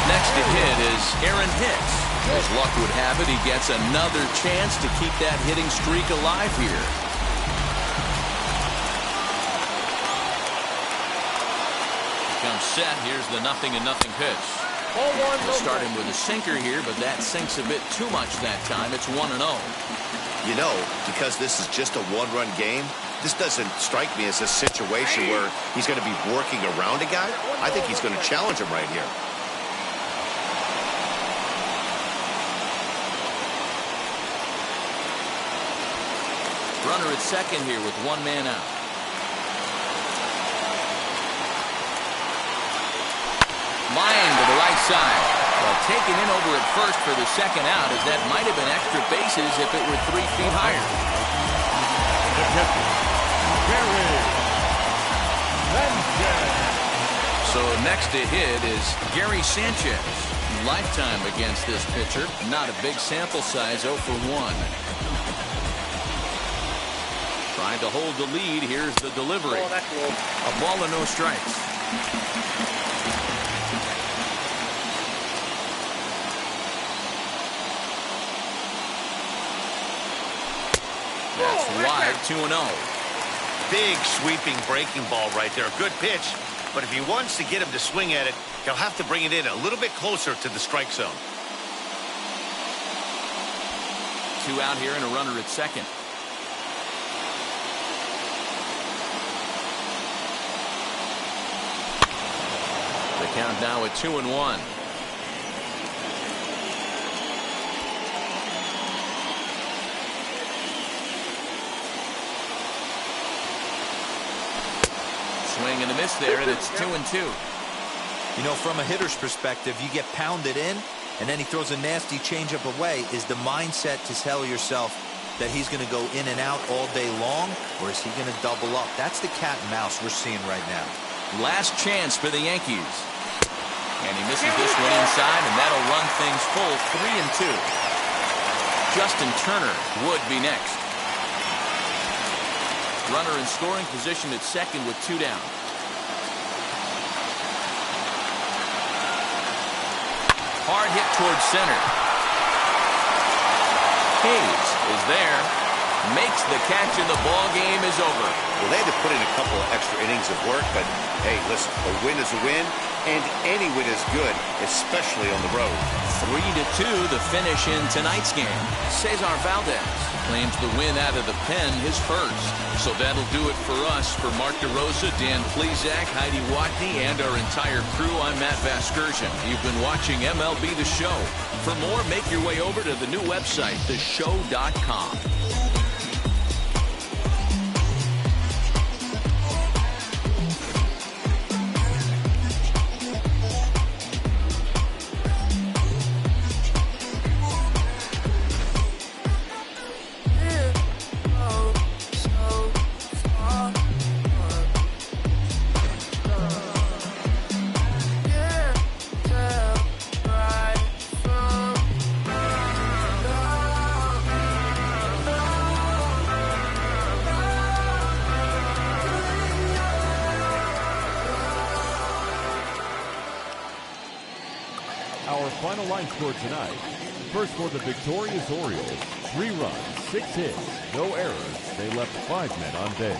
Speaker 3: Next to hit is Aaron Hicks. As luck would have it, he gets another chance to keep that hitting streak alive here. Comes set. Here's the 0-0 pitch. We'll start him with a sinker here, but that sinks a bit too much that time. It's 1-0.
Speaker 4: You know, because this is just a one-run game, this doesn't strike me as a situation where he's going to be working around a guy. I think he's going to challenge him right here.
Speaker 3: Runner at second here with one man out. Line to the right side. Well, taken in over at first for the second out, as that might have been extra bases if it were 3 feet higher. So next to hit is Gary Sanchez. Lifetime against this pitcher. Not a big sample size, 0 for 1. Trying to hold the lead. Here's the delivery. A ball and no strikes. That's wide, 2-0.
Speaker 4: Big sweeping breaking ball right there. Good pitch. but if he wants to get him to swing at it, he'll have to bring it in a little bit closer to the strike zone.
Speaker 3: 2 out here and a runner at second. The count now at 2-1. Swing and a miss there, and it's 2-2.
Speaker 5: You know, from a hitter's perspective, you get pounded in, and then he throws a nasty changeup away. Is the mindset to tell yourself that he's going to go in and out all day long, or is he going to double up? That's the cat and mouse we're seeing right now.
Speaker 3: Last chance for the Yankees. And he misses this one inside, and that'll run things full 3-2. Justin Turner would be next. Runner in scoring position at second with 2 down. Hard hit towards center. Hayes is there. Makes the catch, and the ball game is over.
Speaker 4: Well, they had to put in a couple of extra innings of work, but hey, listen, a win is a win, and any win is good, especially on the road.
Speaker 3: 3-2 the finish in tonight's game. Cesar Valdez claims the win out of the pen, his first. So that'll do it for us. For Mark DeRosa, Dan Plesac, Heidi Watney, and our entire crew, I'm Matt Vasgersian. You've been watching MLB The Show. For more, make your way over to the new website, theshow.com.
Speaker 6: Final line score tonight. First for the victorious Orioles, 3 runs, 6 hits, no errors. They left 5 men on base.